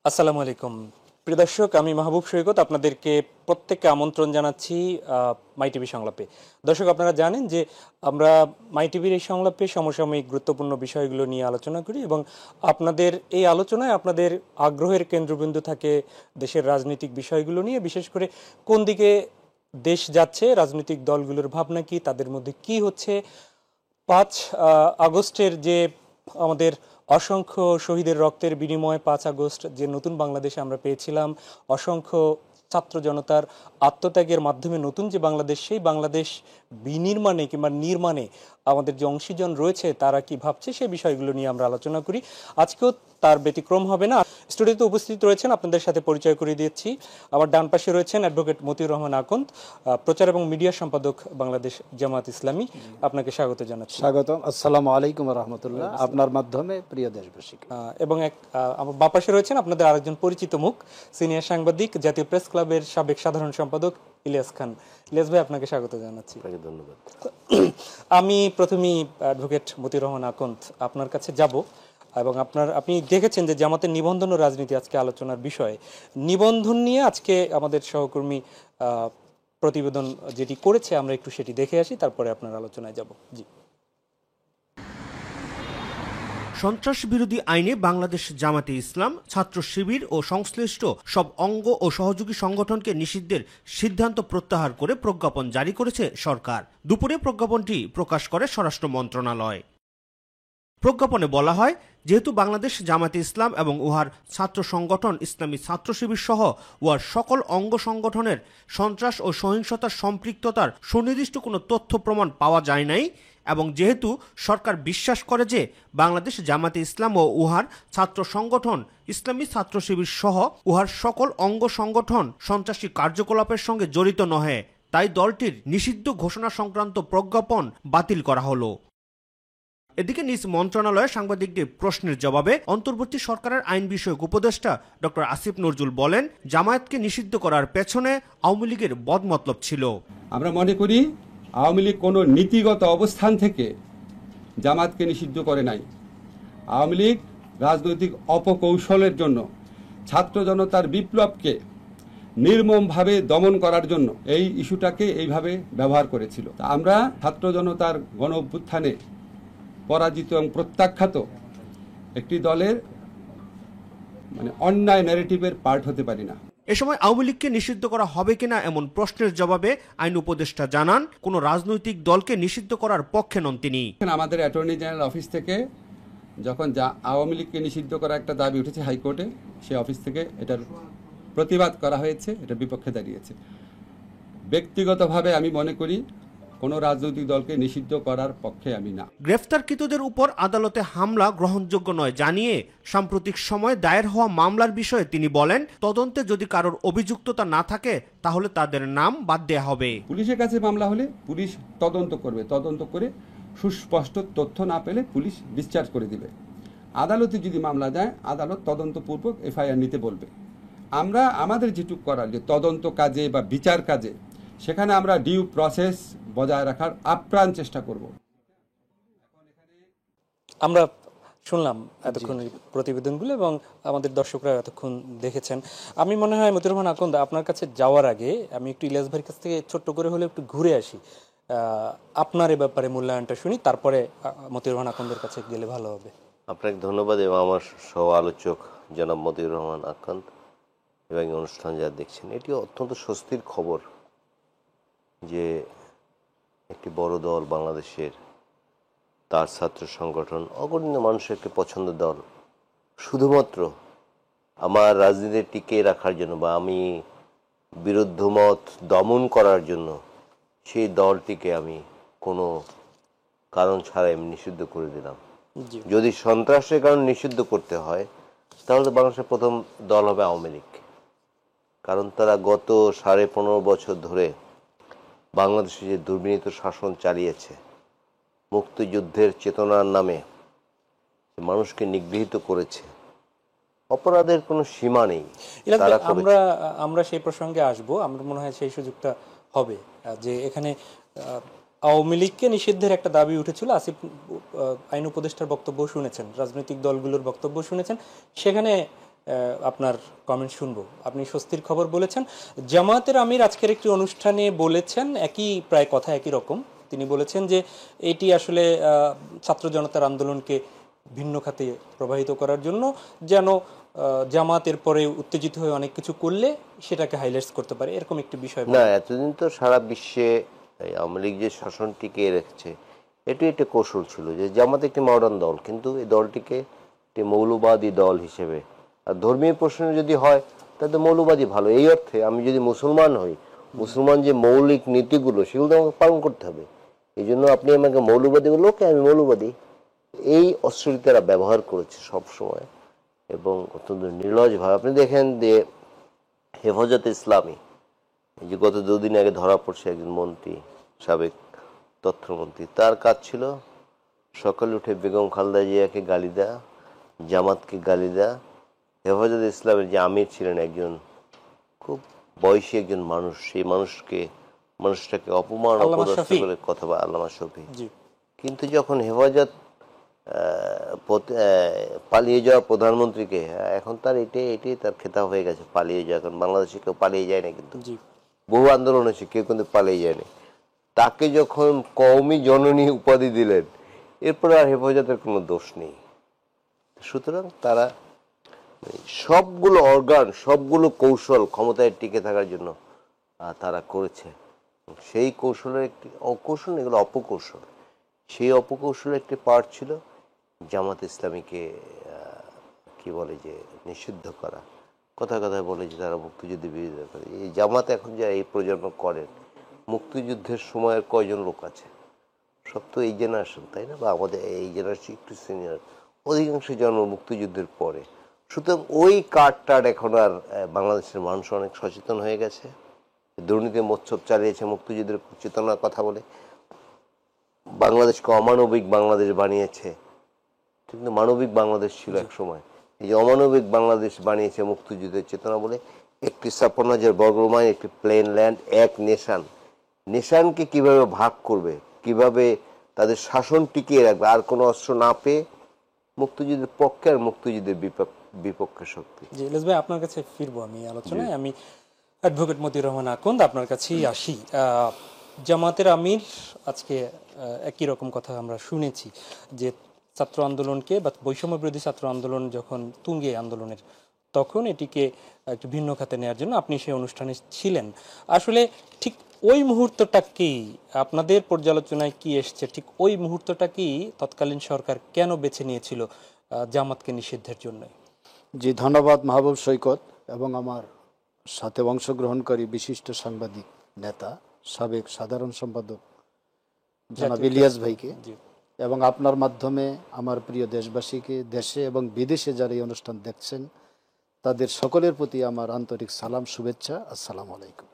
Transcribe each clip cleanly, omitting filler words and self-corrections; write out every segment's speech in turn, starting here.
আসসালামু আলাইকুম প্রিয় দর্শক, আমি মাহবুব সৈকত আপনাদেরকে প্রত্যেককে আমন্ত্রণ জানাচ্ছি মাই টিভি সংলাপে। দর্শক, আপনারা জানেন যে আমরা মাই টিভির এই সংলাপে সমসাময়িক গুরুত্বপূর্ণ বিষয়গুলো নিয়ে আলোচনা করি এবং আপনাদের এই আলোচনায় আপনাদের আগ্রহের কেন্দ্রবিন্দু থাকে দেশের রাজনৈতিক বিষয়গুলো নিয়ে, বিশেষ করে কোন দিকে দেশ যাচ্ছে, রাজনৈতিক দলগুলোর ভাবনা কি, তাদের মধ্যে কি হচ্ছে। 5 আগস্টের যে আমাদের অসংখ্য শহীদের রক্তের বিনিময়ে 5 আগস্ট যে নতুন বাংলাদেশ আমরা পেয়েছিলাম, অসংখ্য ছাত্র জনতার আত্মত্যাগের মাধ্যমে নতুন যে বাংলাদেশ, সেই বাংলাদেশ বিনির্মাণে কিংবা নির্মাণে আমাদের যে অংশীজন রয়েছে তারা কি ভাবছে, সেই বিষয়গুলো নিয়ে আমরা আলোচনা করি। আজকেও তার ব্যতিক্রম হবে না। স্টুডিওতে উপস্থিত রয়েছেন, আপনাদের সাথে পরিচয় করিয়ে দিচ্ছি। আমার ডান পাশে রয়েছেন অ্যাডভোকেট মতিউর রহমান আকন্দ, প্রচার এবং মিডিয়া সম্পাদক, বাংলাদেশ জামাত ইসলামী। আপনাকে স্বাগত জানাচ্ছি। স্বাগতম। আসসালামু আলাইকুম রহমতুল্লাহ। আপনার মাধ্যমে প্রিয় দেশবাসী। এবং আমার বাঁ পাশে রয়েছেন আপনাদের আরেকজন পরিচিত মুখ, সিনিয়র সাংবাদিক, জাতীয় প্রেস ক্লাবের সাবেক সাধারণ সম্পাদক ইলিয়াস খান। ইলিয়াস ভাই, আপনাকে স্বাগত জানাচ্ছি। ধন্যবাদ। আমি প্রথমেই অ্যাডভোকেট মতিউর রহমান আকন্দ আপনার কাছে যাব এবং আপনি দেখেছেন যে জামাতের নিবন্ধন ও রাজনীতি আজকে আলোচনার বিষয়। নিবন্ধন নিয়ে আজকে আমাদের সহকর্মী প্রতিবেদন যেটি করেছে, আমরা একটু সেটি দেখে আসি, তারপরে আপনার আলোচনায় যাব। জি। সন্ত্রাস বিরোধী আইনে বাংলাদেশ জামাতে ইসলাম, ছাত্র শিবির ও সংশ্লিষ্ট সব অঙ্গ ও সহযোগী সংগঠনকে নিষিদ্ধের সিদ্ধান্ত প্রত্যাহার করে প্রজ্ঞাপন জারি করেছে সরকার। দুপুরে প্রজ্ঞাপনটি প্রকাশ করে স্বরাষ্ট্র মন্ত্রণালয়। প্রজ্ঞাপনে বলা হয়, যেহেতু বাংলাদেশ জামাতে ইসলাম এবং উহার ছাত্র সংগঠন ইসলামী ছাত্র শিবির সহ উহার সকল অঙ্গ সংগঠনের সন্ত্রাস ও সহিংসতার সম্পৃক্ততার সুনির্দিষ্ট কোনো তথ্য প্রমাণ পাওয়া যায় নাই, এবং যেহেতু সরকার বিশ্বাস করে যে বাংলাদেশ জামাতে ইসলাম ও উহার ছাত্র সংগঠন ইসলামী ছাত্র শিবির সহ উহার সকল অঙ্গ সংগঠন সন্ত্রাসী কার্যকলাপের সঙ্গে জড়িত নহে, তাই দলটির নিষিদ্ধ ঘোষণা সংক্রান্ত প্রজ্ঞাপন বাতিল করা হলো। এদিকে নিজ মন্ত্রণালয়ে সাংবাদিকদের প্রশ্নের জবাবে অন্তর্বর্তী সরকারের আইন বিষয়ক উপদেষ্টা ডক্টর আসিফ নজরুল বলেন, জামায়াতকে নিষিদ্ধ করার পেছনে আওয়ামী লীগের বদমতলব ছিল। আমরা মনে করি আওয়ামী লীগ কোনো নীতিগত অবস্থান থেকে জামাতকে নিষিদ্ধ করে নাই। আওয়ামী লীগ রাজনৈতিক অপকৌশলের জন্য ছাত্র জনতার বিপ্লবকে নির্মমভাবে দমন করার জন্য এই ইস্যুটাকে এইভাবে ব্যবহার করেছিল। আমরা ছাত্র জনতার গণ অভ্যুত্থানে পরাজিত এবং প্রত্যাখ্যাত একটি দলের অন্যায় ন্যারেটিভের পার্ট হতে পারি না। এ সময় আওয়ামী লীগকে নিষিদ্ধ করা হবে কিনা এমন প্রশ্নের জবাবে আইন উপদেষ্টা জানান, কোন রাজনৈতিক দলকে নিষিদ্ধ করার পক্ষে নন তিনি। আমাদের অ্যাটর্নি জেনারেল অফিস থেকে যখন আওয়ামী লীগকে নিষিদ্ধ করার একটা দাবি উঠেছে হাইকোর্টে, সেই অফিস থেকে এটার প্রতিবাদ করা হয়েছে, এটার বিপক্ষে দাঁড়িয়েছে। ব্যক্তিগতভাবে আমি মনে করি কোনো রাজনৈতিক দলকে নিষিদ্ধ করার পক্ষে আমি না। গ্রেফতারকৃতদের উপর আদালতে হামলা গ্রহণযোগ্য নয় জানিয়ে সাম্প্রতিক সময়ে দায়ের হওয়া মামলার বিষয়ে তিনি বলেন, তদন্তে যদি কারোর অভিযুক্ততা না থাকে তাহলে তাদের নাম বাদ দেওয়া হবে। পুলিশের কাছে মামলা হলে পুলিশ তদন্ত করবে, তদন্ত করে সুস্পষ্ট তথ্য না পেলে পুলিশ ডিসচার্জ করে দিবে। আদালতে যদি মামলা দেয়, আদালত তদন্তপূর্বক এফআইআর নিতে বলবে। আমরা আমাদের যেটুক করার, যে তদন্ত কাজে বা বিচার কাজে, সেখানে আমরা ডিউ প্রসেস বজায় রাখার আপ্রাণ চেষ্টা করব। আমরা শুনলাম এতক্ষণ প্রতিবেদনগুলো এবং আমাদের দর্শকরা এতক্ষণ দেখেছেন। আমি মনে হয় মতিউর রহমান আকন্দ, আপনার কাছে যাওয়ার আগে আমি একটু ইলিয়াস ভাইয়ের কাছ থেকে ছোট্ট করে হলে একটু ঘুরে আসি, আপনার এ ব্যাপারে মূল্যায়নটা শুনি, তারপরে মতিউর রহমান আকন্দের কাছে গেলে ভালো হবে। আপনাকে ধন্যবাদ এবং আমার সহ আলোচক জনাব মতিউর রহমান আকন্দ এবং অনুষ্ঠান যারা দেখছেন, এটি অত্যন্ত স্বস্তির খবর যে একটি বড় দল বাংলাদেশের, তার ছাত্র সংগঠন, অগণিত মানুষের একটি পছন্দের দল, শুধুমাত্র আমার রাজনীতি টিকিয়ে রাখার জন্য বা আমি বিরুদ্ধ মত দমন করার জন্য সেই দলটিকে আমি কোনো কারণ ছাড়াই আমি নিষিদ্ধ করে দিলাম। যদি সন্ত্রাসের কারণে নিষিদ্ধ করতে হয় তাহলে বাংলাদেশের প্রথম দল হবে আওয়ামী লীগ, কারণ তারা গত 15.5 বছর ধরে বাংলাদেশে যে দুর্বিনীত শাসন চালিয়েছে, মুক্তিযুদ্ধের চেতনার নামে মানুষকে নিগৃহীত করেছে, অপরাধের কোনো সীমা নেই। আমরা সেই প্রসঙ্গে আসবো, আমরা মনে হয় সেই সুযোগটা হবে যে এখানে আওয়ামী লীগকে নিষিদ্ধের একটা দাবি উঠেছিল। আসিফ আইন উপদেষ্টার বক্তব্য শুনেছেন, রাজনৈতিক দলগুলোর বক্তব্য শুনেছেন, সেখানে আপনার কমেন্ট শুনবো। আপনি স্বস্তির খবর বলেছেন। জামায়াতের আমির আজকের একটি অনুষ্ঠানে বলেছেন একই প্রায় কথা একই রকম। তিনি বলেছেন যে এটি আসলে ছাত্র জনতার আন্দোলনকে ভিন্ন খাতে প্রবাহিত করার জন্য, যেন জামাতের পরে উত্তেজিত হয়ে অনেক কিছু করলে সেটাকে হাইলাইটস করতে পারে, এরকম একটি বিষয়। না, এতদিন তো সারা বিশ্বে আওয়ামী লীগ যে শাসন টিকিয়ে রেখেছে এটি একটা কৌশল ছিল যে জামাত একটি মডার্ন দল, কিন্তু এই দলটিকে একটি মৌলবাদী দল হিসেবে, আর ধর্মীয় প্রশ্ন যদি হয় তাহলে মৌলবাদী ভালো। এই অর্থে আমি যদি মুসলমান হই, মুসলমান যে মৌলিক নীতিগুলো সেগুলো আমাকে পালন করতে হবে। এই জন্য আপনি আমাকে মৌলবাদী বললো, ওকে আমি মৌলবাদী। এই অস্ত্রটি তারা ব্যবহার করেছে সব সময় এবং অত্যন্ত নির্লজ্জভাবে। আপনি দেখেন যে হেফাজতে ইসলামী, এই যে গত দুদিন আগে ধরা পড়ছে একজন মন্ত্রী, সাবেক তথ্যমন্ত্রী, তার কাজ ছিল সকালে উঠে বেগম খালেদা জিয়াকে গালি দেয়া, জামাতকে গালি দেয়া। হেফাজতে ইসলামের যে আমির ছিলেন একজন খুব বয়সী একজন মানুষ, সেই মানুষটাকে অপমান অপদস্থ করে কথা বলে, আল্লামা শফি। কিন্তু যখন হেফাজত পালিয়ে যাওয়া প্রধানমন্ত্রীকে, এখন তার এটাই তার খেতাব হয়ে গেছে, পালিয়ে যাওয়া। এখন বাংলাদেশে কেউ পালিয়ে যায় না, কিন্তু বহু আন্দোলন হয়েছে, কেউ কিন্তু পালিয়ে যায়নি। তাকে যখন কওমি জননী উপাধি দিলেন, এরপর আর হেফাজতের কোনো দোষ নেই। সুতরাং তারা সবগুলো অর্গান, সবগুলো কৌশল ক্ষমতায় টিকে থাকার জন্য তারা করেছে। সেই কৌশলের একটি অকৌশল, এগুলো অপকৌশল। সেই অপকৌশলের একটি পার্ট ছিল জামাত ইসলামীকে কি বলে যে নিষিদ্ধ করা। কথায় কথায় বলে যে তারা মুক্তিযুদ্ধের বিরোধিতা করে। এই জামাত এখন যা এই প্রজন্ম করেন, মুক্তিযুদ্ধের সময়ের কয়জন লোক আছে? সব তো এই জেনারেশন, তাই না? বা আমাদের এই জেনারেশন একটু সিনিয়র, অধিকাংশ জন্ম মুক্তিযুদ্ধের পরে। সুতরাং ওই কার্ডটার এখন আর বাংলাদেশের মানুষ অনেক সচেতন হয়ে গেছে। দুর্নীতি মোৎসব চালিয়েছে মুক্তিযুদ্ধের চেতনার কথা বলে, বাংলাদেশকে অমানবিক বাংলাদেশ বানিয়েছে। কিন্তু মানবিক বাংলাদেশ ছিল এক সময়। এই যে অমানবিক বাংলাদেশ বানিয়েছে মুক্তিযুদ্ধের চেতনা বলে। 51,000 বর্গমাইল একটি প্লেন ল্যান্ড, এক নেশান। নেশানকে কিভাবে ভাগ করবে, কিভাবে তাদের শাসন টিকিয়ে রাখবে, আর কোনো অস্ত্র না পেয়ে মুক্তিযুদ্ধের পক্ষে আর মুক্তিযুদ্ধের বিপক্ষে শক্তি। জি ইলিয়াস ভাই, আপনার কাছে ফিরবো আমি আলোচনায়। আমি অ্যাডভোকেট মতিউর রহমান আকন্দ, আপনার কাছেই আসি। জামাতের আমির আজকে একই রকম কথা আমরা শুনেছি যে ছাত্র আন্দোলনকে বা বৈষম্য বিরোধী ছাত্র আন্দোলন যখন তুঙ্গে আন্দোলনের, তখন এটিকে একটু ভিন্ন খাতে নেওয়ার জন্য আপনি সেই অনুষ্ঠানে ছিলেন। আসলে ঠিক ওই মুহূর্তটাকেই আপনাদের পর্যালোচনায় কি এসছে, ঠিক ওই মুহূর্তটাকেই তৎকালীন সরকার কেন বেছে নিয়েছিল জামাতকে নিষিদ্ধের জন্য? জি, ধন্যবাদ মাহবুব সৈকত এবং আমার সাথে অংশগ্রহণকারী বিশিষ্ট সাংবাদিক নেতা, সাবেক সাধারণ সম্পাদক জনাব ইলিয়াস ভাইকে, এবং আপনার মাধ্যমে আমার প্রিয় দেশবাসীকে, দেশে এবং বিদেশে যারা এই অনুষ্ঠান দেখছেন তাদের সকলের প্রতি আমার আন্তরিক সালাম, শুভেচ্ছা। আসসালামু আলাইকুম।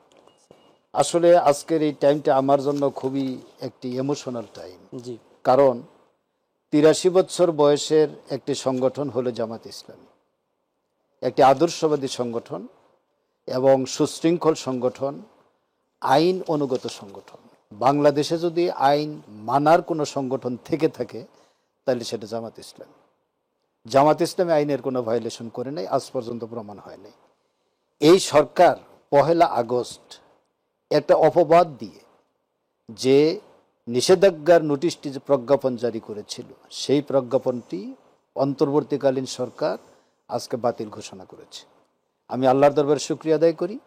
আসলে আজকের এই টাইমটা আমার জন্য খুবই একটি ইমোশনাল টাইম। কারণ 83 বছর বয়সের একটি সংগঠন হলো জামাত ইসলামী, একটি আদর্শবাদী সংগঠন এবং সুশৃঙ্খল সংগঠন, আইন অনুগত সংগঠন। বাংলাদেশে যদি আইন মানার কোনো সংগঠন থেকে থাকে তাহলে সেটা জামাত ইসলামী। জামাত ইসলামী আইনের কোনো ভায়োলেশন করে নাই, আজ পর্যন্ত প্রমাণ হয় নাই। এই সরকার 1 আগস্ট একটা অপবাদ দিয়ে যে নিষেধাজ্ঞার নোটিশটি যে প্রজ্ঞাপন জারি করেছিল, সেই প্রজ্ঞাপনটি অন্তর্বর্তীকালীন সরকার আজকে বাতিল ঘোষণা করেছে। আমি আল্লাহর দরবারে শুকরিয়া আদায় করি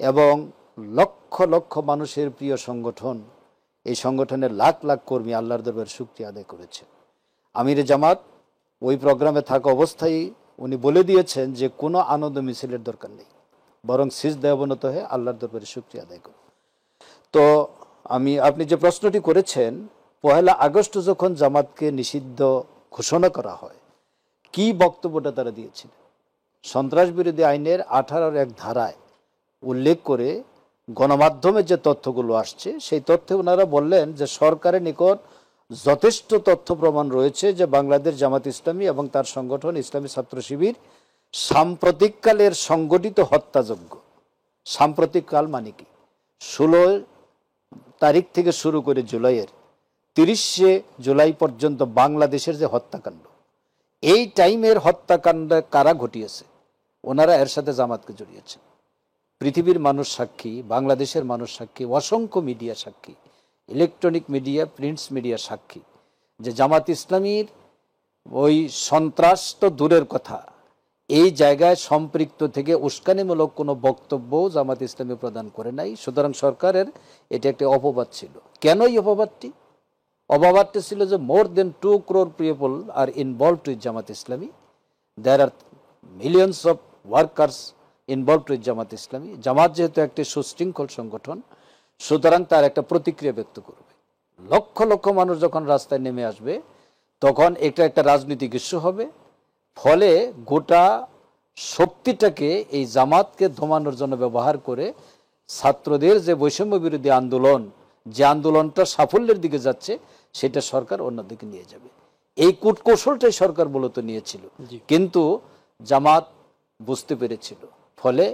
এবং লক্ষ লক্ষ মানুষের প্রিয় সংগঠন, এই সংগঠনের লাখ লাখ কর্মী আল্লাহর দরবারে শুকরিয়া আদায় করেছে। আমির জামাত ওই প্রোগ্রামে থাকা অবস্থায় উনি বলে দিয়েছেন যে কোনো আনন্দ মিছিলের দরকার নেই, বরং সিজদায় অবনত হয়ে আল্লাহর দরবারে শুকরিয়া আদায় করুন। তো আপনি যে প্রশ্নটি করেছেন, 1 আগস্ট যখন জামাতকে নিষিদ্ধ ঘোষণা করা হয়, কি বক্তব্যটা তারা দিয়েছিলেন? সন্ত্রাস বিরোধী আইনের 18-র এক ধারায় উল্লেখ করে গণমাধ্যমে যে তথ্যগুলো আসছে, সেই তথ্যে ওনারা বললেন যে সরকারের নিকট যথেষ্ট তথ্য প্রমাণ রয়েছে যে বাংলাদেশ জামাত ইসলামী এবং তার সংগঠন ইসলামী ছাত্র শিবির সাম্প্রতিককালের সংগঠিত হত্যাযজ্ঞ, সাম্প্রতিককাল মানে কি 16 তারিখ থেকে শুরু করে জুলাইয়ের 30শে জুলাই পর্যন্ত বাংলাদেশের যে হত্যাকাণ্ড, এই টাইমের হত্যাকাণ্ড কারা ঘটিয়েছে ওনারা এর সাথে জামাতকে জড়িয়েছেন। পৃথিবীর মানুষ সাক্ষী, বাংলাদেশের মানুষ সাক্ষী, অসংখ্য মিডিয়া সাক্ষী, ইলেকট্রনিক মিডিয়া, প্রিন্টস মিডিয়া সাক্ষী যে জামাত ইসলামীর ওই সন্ত্রাস তো দূরের কথা, এই জায়গায় সম্পৃক্ত থেকে উস্কানিমূলক কোনো বক্তব্য জামাত ইসলামী প্রদান করে নাই। সুতরাং সরকারের এটা একটি অপবাদ ছিল। কেন এই অপবাদটি? অপবাদটি ছিল যে more then 2 crore people are involved with Jamaat Islami, there are millions of workers involved with Jamaat Islami. Jamaat যেহেতু একটি সুশৃঙ্খল সংগঠন, সুতরাং তার একটা প্রতিক্রিয়া ব্যক্ত করবে। লক্ষ লক্ষ মানুষ যখন রাস্তায় নেমে আসবে তখন এটা একটা রাজনৈতিক ইস্যু হবে। ফলে গোটা শক্তিটাকে এই জামাতকে দমানোর জন্য ব্যবহার করে ছাত্রদের যে বৈষম্য বিরোধী আন্দোলন, যে আন্দোলনটা সাফল্যের দিকে যাচ্ছে, সেটা সরকার অন্যদিকে নিয়ে যাবে। এই কূটকৌশলটাই সরকার মূলত নিয়েছিল, কিন্তু জামাত বুঝতে পেরেছিল। ফলে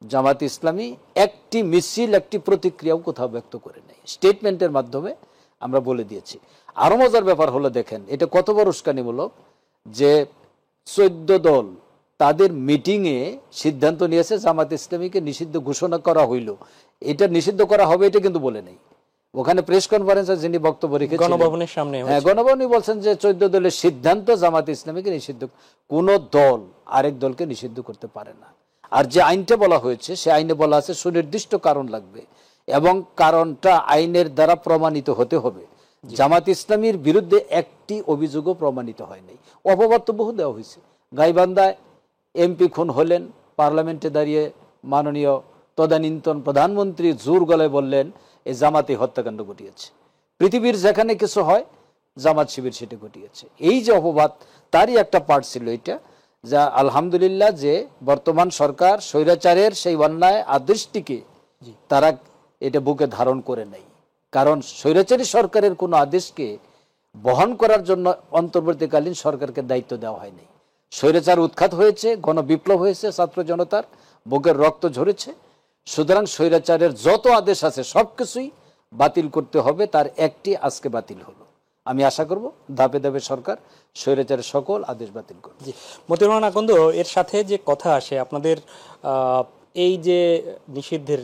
জামাত ইসলামী একটি মিছিল, একটি প্রতিক্রিয়াও কোথাও ব্যক্ত করে নেই, স্টেটমেন্টের মাধ্যমে আমরা বলে দিয়েছি। আরো মজার ব্যাপার হলো, দেখেন এটা কত বড় উস্কানিমূলক যে 14 দল তাদের মিটিংয়ে সিদ্ধান্ত নিয়েছে জামাত ইসলামীকে নিষিদ্ধ ঘোষণা করা হইল। এটা নিষিদ্ধ করা হবে এটা কিন্তু বলে নেই। ওখানে প্রেস কনফারেন্সে যিনি বক্তব্য রেখেছেন গণভবনের সামনে, হ্যাঁ, গণভবনই বলছেন যে 14 দলের সিদ্ধান্ত জামাত ইসলামীকে নিষিদ্ধ, কোন দল আরেক দলকে নিষিদ্ধ করতে পারে না। আর যে আইনটা বলা হয়েছে সে আইনে বলা আছে সুনির্দিষ্ট কারণ লাগবে এবং কারণটা আইনের দ্বারা প্রমাণিত হতে হবে। জামাত ইসলামীর বিরুদ্ধে একটি অভিযোগও প্রমাণিত হয় নাই। অপবাদ তো বহু দেওয়া হয়েছে। গাইবান্ধায় এমপি খুন হলেন, পার্লামেন্টে দাঁড়িয়ে মাননীয় তদানীন্তন প্রধানমন্ত্রী জোর গলায় বললেন এই জামাতি হত্যাকাণ্ড ঘটিয়েছে। পৃথিবীর যেখানে কিছু হয় জামাত শিবির সেটা ঘটিয়েছে। এই যে অপবাদ, তারই একটা পার্ট ছিল এটা, যা আলহামদুলিল্লাহ যে বর্তমান সরকার স্বৈরাচারের সেই অন্যায় আদেশটিকে তারা এটা বুকে ধারণ করে নাই। কারণ স্বৈরাচারী সরকারের কোনো আদেশকে বহন করার জন্য অন্তর্বর্তীকালীন সরকারকে দায়িত্ব দেওয়া হয়নি। স্বৈরাচার উৎখাত হয়েছে, গণবিপ্লব হয়েছে, ছাত্র জনতার বুকের রক্ত ঝরেছে। সুতরাং স্বৈরাচারের যত আদেশ আছে সবকিছুই বাতিল করতে হবে, তার একটি আজকে বাতিল হলো। আমি আশা করব ধাপে ধাপে সরকার স্বৈরাচারের সকল আদেশ বাতিল করবে। জি, মতিউর রহমান আকন্দ, এর সাথে যে কথা আসে আপনাদের এই যে নিষিদ্ধের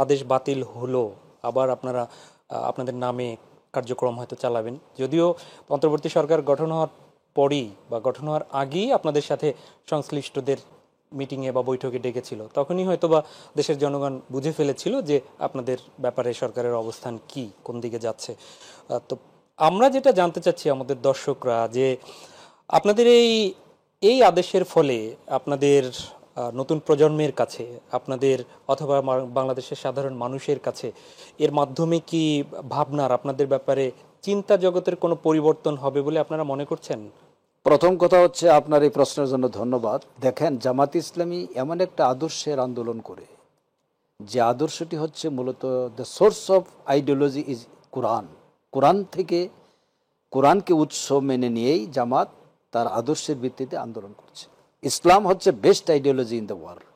আদেশ বাতিল হলো, আবার আপনারা আপনাদের নামে কার্যক্রম হয়তো চালাবেন, যদিও অন্তর্বর্তী সরকার গঠন হওয়ার পরই বা গঠন হওয়ার আগেই আপনাদের সাথে সংশ্লিষ্টদের মিটিংয়ে বা বৈঠকে ডেকেছিল, তখনই হয়তো বা দেশের জনগণ বুঝে ফেলেছিল যে আপনাদের ব্যাপারে সরকারের অবস্থান কি, কোন দিকে যাচ্ছে। তো আমরা যেটা জানতে চাচ্ছি আমাদের দর্শকরা, যে আপনাদের এই আদেশের ফলে আপনাদের নতুন প্রজন্মের কাছে, আপনাদের অথবা বাংলাদেশের সাধারণ মানুষের কাছে এর মাধ্যমে কি ভাবনার, আপনাদের ব্যাপারে চিন্তা জগতের কোনো পরিবর্তন হবে বলে আপনারা মনে করছেন? প্রথম কথা হচ্ছে, আপনার এই প্রশ্নের জন্য ধন্যবাদ। দেখেন, জামাত ইসলামী এমন একটা আদর্শের আন্দোলন করে, যে আদর্শটি হচ্ছে মূলত the source of ideology is Quran. Quran থেকে, কোরআনকে উৎস মেনে নিয়েই জামাত তার আদর্শের ভিত্তিতে আন্দোলন করছে। ইসলাম হচ্ছে best ideology in the world.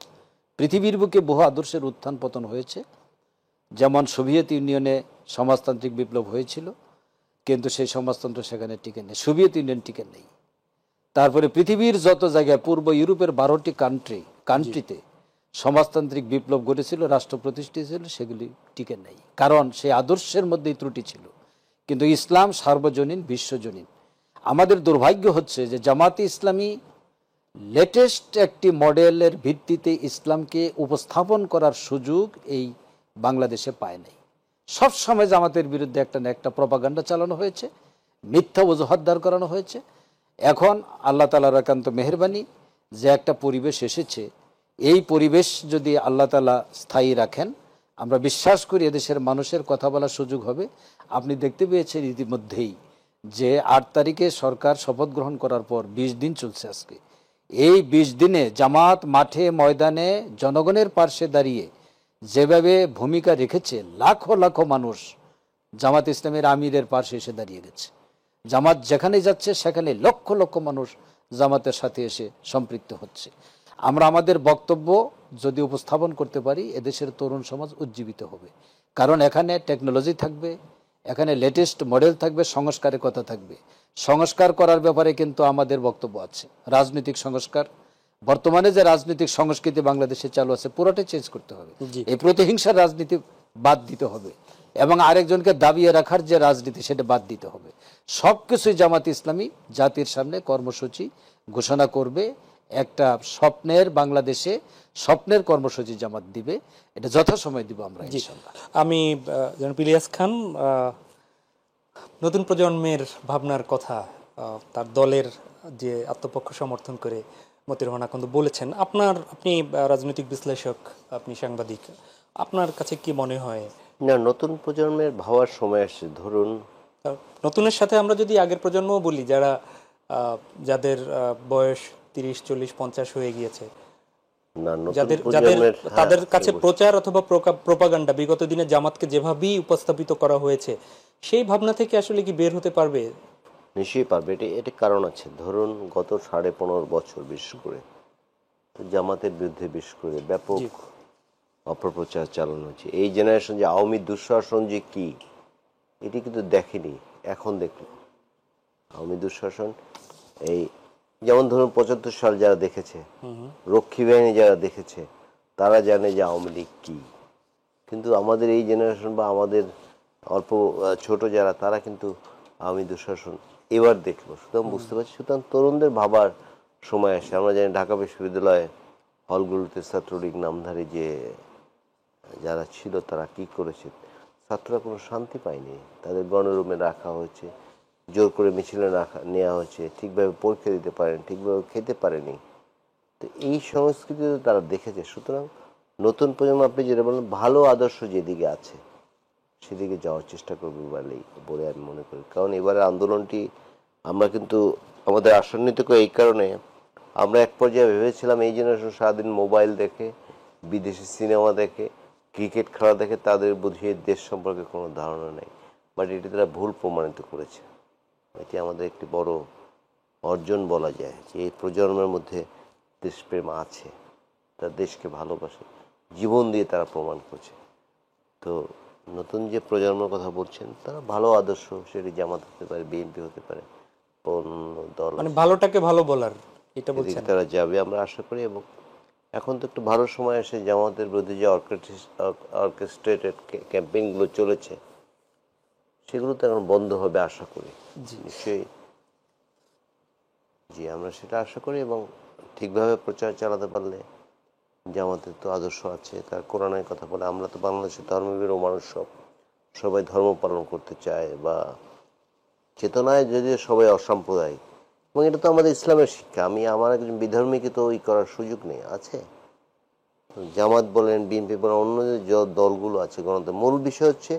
পৃথিবীর বুকে বহু আদর্শের উত্থান পতন হয়েছে, যেমন সোভিয়েত ইউনিয়নে সমাজতান্ত্রিক বিপ্লব হয়েছিল, কিন্তু সেই সমাজতন্ত্র সেখানে টিকে নেই, সোভিয়েত ইউনিয়ন টিকে নেই। তারপরে পৃথিবীর যত জায়গায়, পূর্ব ইউরোপের 12টি কান্ট্রিতে সমাজতান্ত্রিক বিপ্লব ঘটেছিল, রাষ্ট্র প্রতিষ্ঠিত ছিল, সেগুলি টিকে নেই, কারণ সেই আদর্শের মধ্যেই ত্রুটি ছিল। কিন্তু ইসলাম সার্বজনীন, বিশ্বজনীন। আমাদের দুর্ভাগ্য হচ্ছে যে জামাতে ইসলামী লেটেস্ট একটি মডেলের ভিত্তিতে ইসলামকে উপস্থাপন করার সুযোগ এই বাংলাদেশে পায় নাই। সবসময় জামাতের বিরুদ্ধে একটা না একটা প্রপাগান্ডা চালানো হয়েছে, মিথ্যা অজুহাত দাঁড় করানো হয়েছে। এখন আল্লাহ তাআলার একান্ত মেহেরবানি যে একটা পরিবেশ এসেছে, এই পরিবেশ যদি আল্লাহ তাআলা স্থায়ী রাখেন, আমরা বিশ্বাস করি এদেশের মানুষের কথা বলার সুযোগ হবে। আপনি দেখতে পেয়েছেন ইতিমধ্যেই যে 8 তারিখে সরকার শপথ গ্রহণ করার পর 20 দিন চলছে আজকে। এই 20 দিনে জামাত মাঠে ময়দানে জনগণের পার্শ্বে দাঁড়িয়ে যেভাবে ভূমিকা রেখেছে, লাখো লাখো মানুষ জামাত ইসলামের আমিরের পার্শ্বে এসে দাঁড়িয়ে গেছে। জামাত যেখানে যাচ্ছে সেখানে লক্ষ লক্ষ মানুষ জামাতের সাথে এসে সম্পৃক্ত হচ্ছে। আমরা আমাদের বক্তব্য যদি উপস্থাপন করতে পারি, এদেশের তরুণ সমাজ উজ্জীবিত হবে। কারণ এখানে টেকনোলজি থাকবে, এখানে লেটেস্ট মডেল থাকবে, সংস্কারের কথা থাকবে। সংস্কার করার ব্যাপারে কিন্তু আমাদের বক্তব্য আছে, রাজনৈতিক সংস্কার, বর্তমানে যে রাজনৈতিক সংস্কৃতি বাংলাদেশে চালু আছে পুরোটাই চেঞ্জ করতে হবে। জি। এই প্রতিহিংসার রাজনীতি বাদ দিতে হবে এবং আরেকজনকে দাবিয়ে রাখার যে রাজনীতি সেটা বাদ দিতে হবে। সবকিছুই জামাত ইসলামী জাতির সামনে কর্মসূচি ঘোষণা করবে। একটা স্বপ্নের বাংলাদেশে স্বপ্নের কর্মসূচি জামাত দিবে, এটা যথাসময় দিব আমরা ইনশাআল্লাহ। আমি জনাব ইলিয়াস খান, নতুন প্রজন্মের ভাবনার কথা তার দলের যে আত্মপক্ষ সমর্থন করে মতিউর রহমান আকন্দ বলেছেন, আপনি রাজনৈতিক বিশ্লেষক, আপনি সাংবাদিক, আপনার কাছে কি মনে হয়? না, নতুন প্রজন্মের ভাবার সময় আসছে। ধরুন, নতুনের সাথে আমরা যদি আগের প্রজন্মও বলি, যাদের বয়স 30, 40, 50 হয়ে গিয়েছে, না, নতুন যাদের প্রজন্মের তাদের কাছে প্রচার অথবা প্রোপাগান্ডা বিগত দিনে জামাতকে যেভাবেই উপস্থাপিত করা হয়েছে, সেই ভাবনা থেকে আসলে কি বের হতে পারবে? নিশ্চয়ই পারবে। এটা কারণ আছে। ধরুন, গত 15.5 বছর বিশেষ করে জামাতের বিরুদ্ধে বিশেষ করে ব্যাপক অপপ্রচার চালানো হচ্ছে। এই জেনারেশন যে আওয়ামী দুঃশাসন যে কি, এটি কিন্তু দেখেনি, এখন দেখলো আওয়ামী দুঃশাসন। এই যেমন ধরুন 75 সাল যারা দেখেছে, রক্ষী বাহিনী যারা দেখেছে, তারা জানে যে আওয়ামী লীগ কি। কিন্তু আমাদের এই জেনারেশন বা আমাদের অল্প ছোট যারা, তারা কিন্তু আওয়ামী দুঃশাসন এবার দেখলো। সুতরাং বুঝতে পারছি, সুতরাং তরুণদের ভাবার সময় আসে। আমরা জানি ঢাকা বিশ্ববিদ্যালয়ে হলগুলোতে ছাত্রলীগ নামধারী যে যারা ছিল তারা কি করেছে। ছাত্ররা কোনো শান্তি পায়নি, তাদের গণরুমে রাখা হয়েছে, জোর করে মিছিলে নেওয়া হয়েছে, ঠিকভাবে পরীক্ষা দিতে পারেনি, ঠিকভাবে খেতে পারেনি। তো এই সংস্কৃতি তারা দেখেছে। সুতরাং নতুন প্রজন্ম, আপনি যেটা বলেন, ভালো আদর্শ যেদিকে আছে সেদিকে যাওয়ার চেষ্টা করবে বলে আমি মনে করি। কারণ এবারের আন্দোলনটি আমরা কিন্তু আমাদের আসন্নিত করে এই কারণে, আমরা এক পর্যায়ে ভেবেছিলাম এই জেনারেশন সারাদিন মোবাইল দেখে, বিদেশি সিনেমা দেখে, ক্রিকেট খেলা দেখে, তাদের বুঝিয়ে দেশ সম্পর্কে কোনো ধারণা নেই। বাট এটি তারা ভুল প্রমাণিত করেছে। এটি আমাদের একটি বড় অর্জন বলা যায়, যে এই প্রজন্মের মধ্যে দেশপ্রেম আছে, তার দেশকে ভালোবাসে, জীবন দিয়ে তারা প্রমাণ করছে। তো নতুন যে প্রজন্মের কথা বলছেন, তারা ভালো আদর্শ, সেটি জামাত হতে পারে, বিএনপি হতে পারে, অন্য দল, মানে ভালোটাকে ভালো বলার, এটা বলছেন তারা যাবে আমরা আশা করি। এবং এখন তো একটু ভালো সময় এসে জামাতের বিরুদ্ধে যে অর্কেস্ট্রেটেড ক্যাম্পেইনগুলো চলেছে, সেগুলো তো এখন বন্ধ হবে আশা করি। নিশ্চয়ই, জি, আমরা সেটা আশা করি। এবং ঠিকভাবে প্রচার চালাতে পারলে, জামাতের তো আদর্শ আছে, তার কোরআনের কথা বলে। আমরা তো বাংলাদেশের ধর্মভীরু মানুষ, সবাই ধর্ম পালন করতে চায়, বা চেতনায় যদিও সবাই অসাম্প্রদায়িক, এবং এটা তো আমাদের ইসলামের শিক্ষা। আমার একজন বিধর্মীকে তো ওই করার সুযোগ নেই, আছে। জামাত বলেন, বিএনপি বলেন, অন্য যে দলগুলো আছে গণতন্ত্র, মূল বিষয় হচ্ছে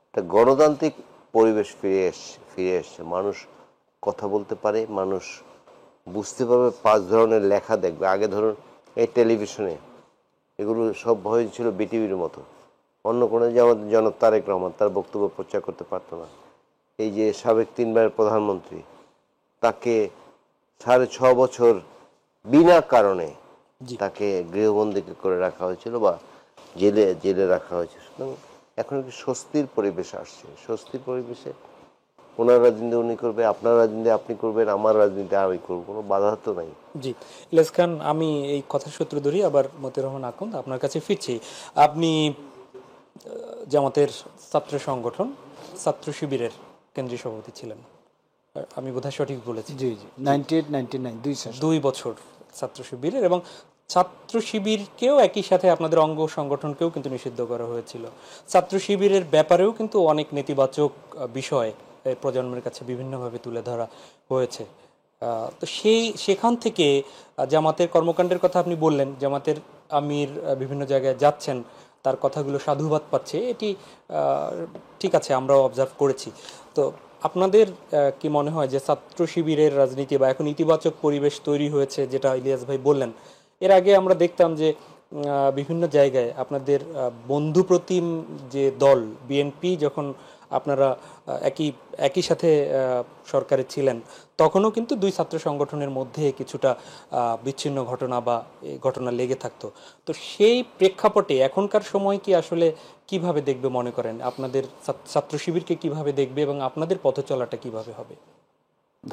একটা গণতান্ত্রিক পরিবেশ ফিরে এসছে। মানুষ কথা বলতে পারে, মানুষ বুঝতে পারবে, 5 ধরনের লেখা দেখবে। আগে ধরুন এই টেলিভিশনে এগুলো সব ভয় ছিল বিটিভির মতো, অন্য কোনো, যে আমাদের জনাব তারেক রহমান, তার বক্তব্য প্রচার করতে পারতো না। এই যে সাবেক 3 বারের প্রধানমন্ত্রী, তাকে 6.5 বছর বিনা কারণে তাকে গৃহবন্দী করে রাখা হয়েছিল, বা জেলে রাখা হয়েছে। সুতরাং এখন একটি স্বস্তির পরিবেশ আসছে। স্বস্তির পরিবেশে ওনার রাজনীতি উনি করবে, আপনার রাজনীতি আপনি করবেন, আমার রাজনীতি আমি করবো, কোনো বাধা তো নাই। জি, ইলিয়াস খান, আমি এই কথার সূত্র ধরি আবার মতিউর রহমান আকন্দ আপনার কাছে ফিরছি। আপনি জামাতের ছাত্র সংগঠন ছাত্র শিবিরের কেন্দ্রীয় সভাপতি ছিলেন, আমি বোধহয় সঠিক বলেছি? জি জি, 98-99 2 বছর ছাত্র শিবিরের, এবং ছাত্র শিবিরকেও একই সাথে আপনাদের অঙ্গ সংগঠনকেও কিন্তু নিষিদ্ধ করা হয়েছিল। ছাত্র শিবিরের ব্যাপারেও কিন্তু অনেক নেতিবাচক বিষয় প্রজন্মের কাছে বিভিন্নভাবে তুলে ধরা হয়েছে। তো সেখান থেকে জামাতের কর্মকাণ্ডের কথা আপনি বললেন, জামাতের আমির বিভিন্ন জায়গায় যাচ্ছেন, তার কথাগুলো সাধুবাদ পাচ্ছে, এটি ঠিক আছে, আমরাও অবজার্ভ করেছি। তো আপনাদের কি মনে হয় যে ছাত্র শিবিরের রাজনীতি বা এখন ইতিবাচক পরিবেশ তৈরি হয়েছে, যেটা ইলিয়াস ভাই বললেন? এর আগে আমরা দেখতাম যে বিভিন্ন জায়গায় আপনাদের বন্ধুপ্রতিম যে দল বিএনপি, যখন আপনারা একই সাথে সরকারে ছিলেন, তখনও কিন্তু 2 ছাত্র সংগঠনের মধ্যে কিছুটা বিচ্ছিন্ন ঘটনা বা ঘটনা লেগে থাকতো। তো সেই প্রেক্ষাপটে এখনকার সময় কি আসলে কিভাবে দেখবে মনে করেন? আপনাদের ছাত্র শিবিরকে কিভাবে দেখবে এবং আপনাদের পথ চলাটা কিভাবে হবে?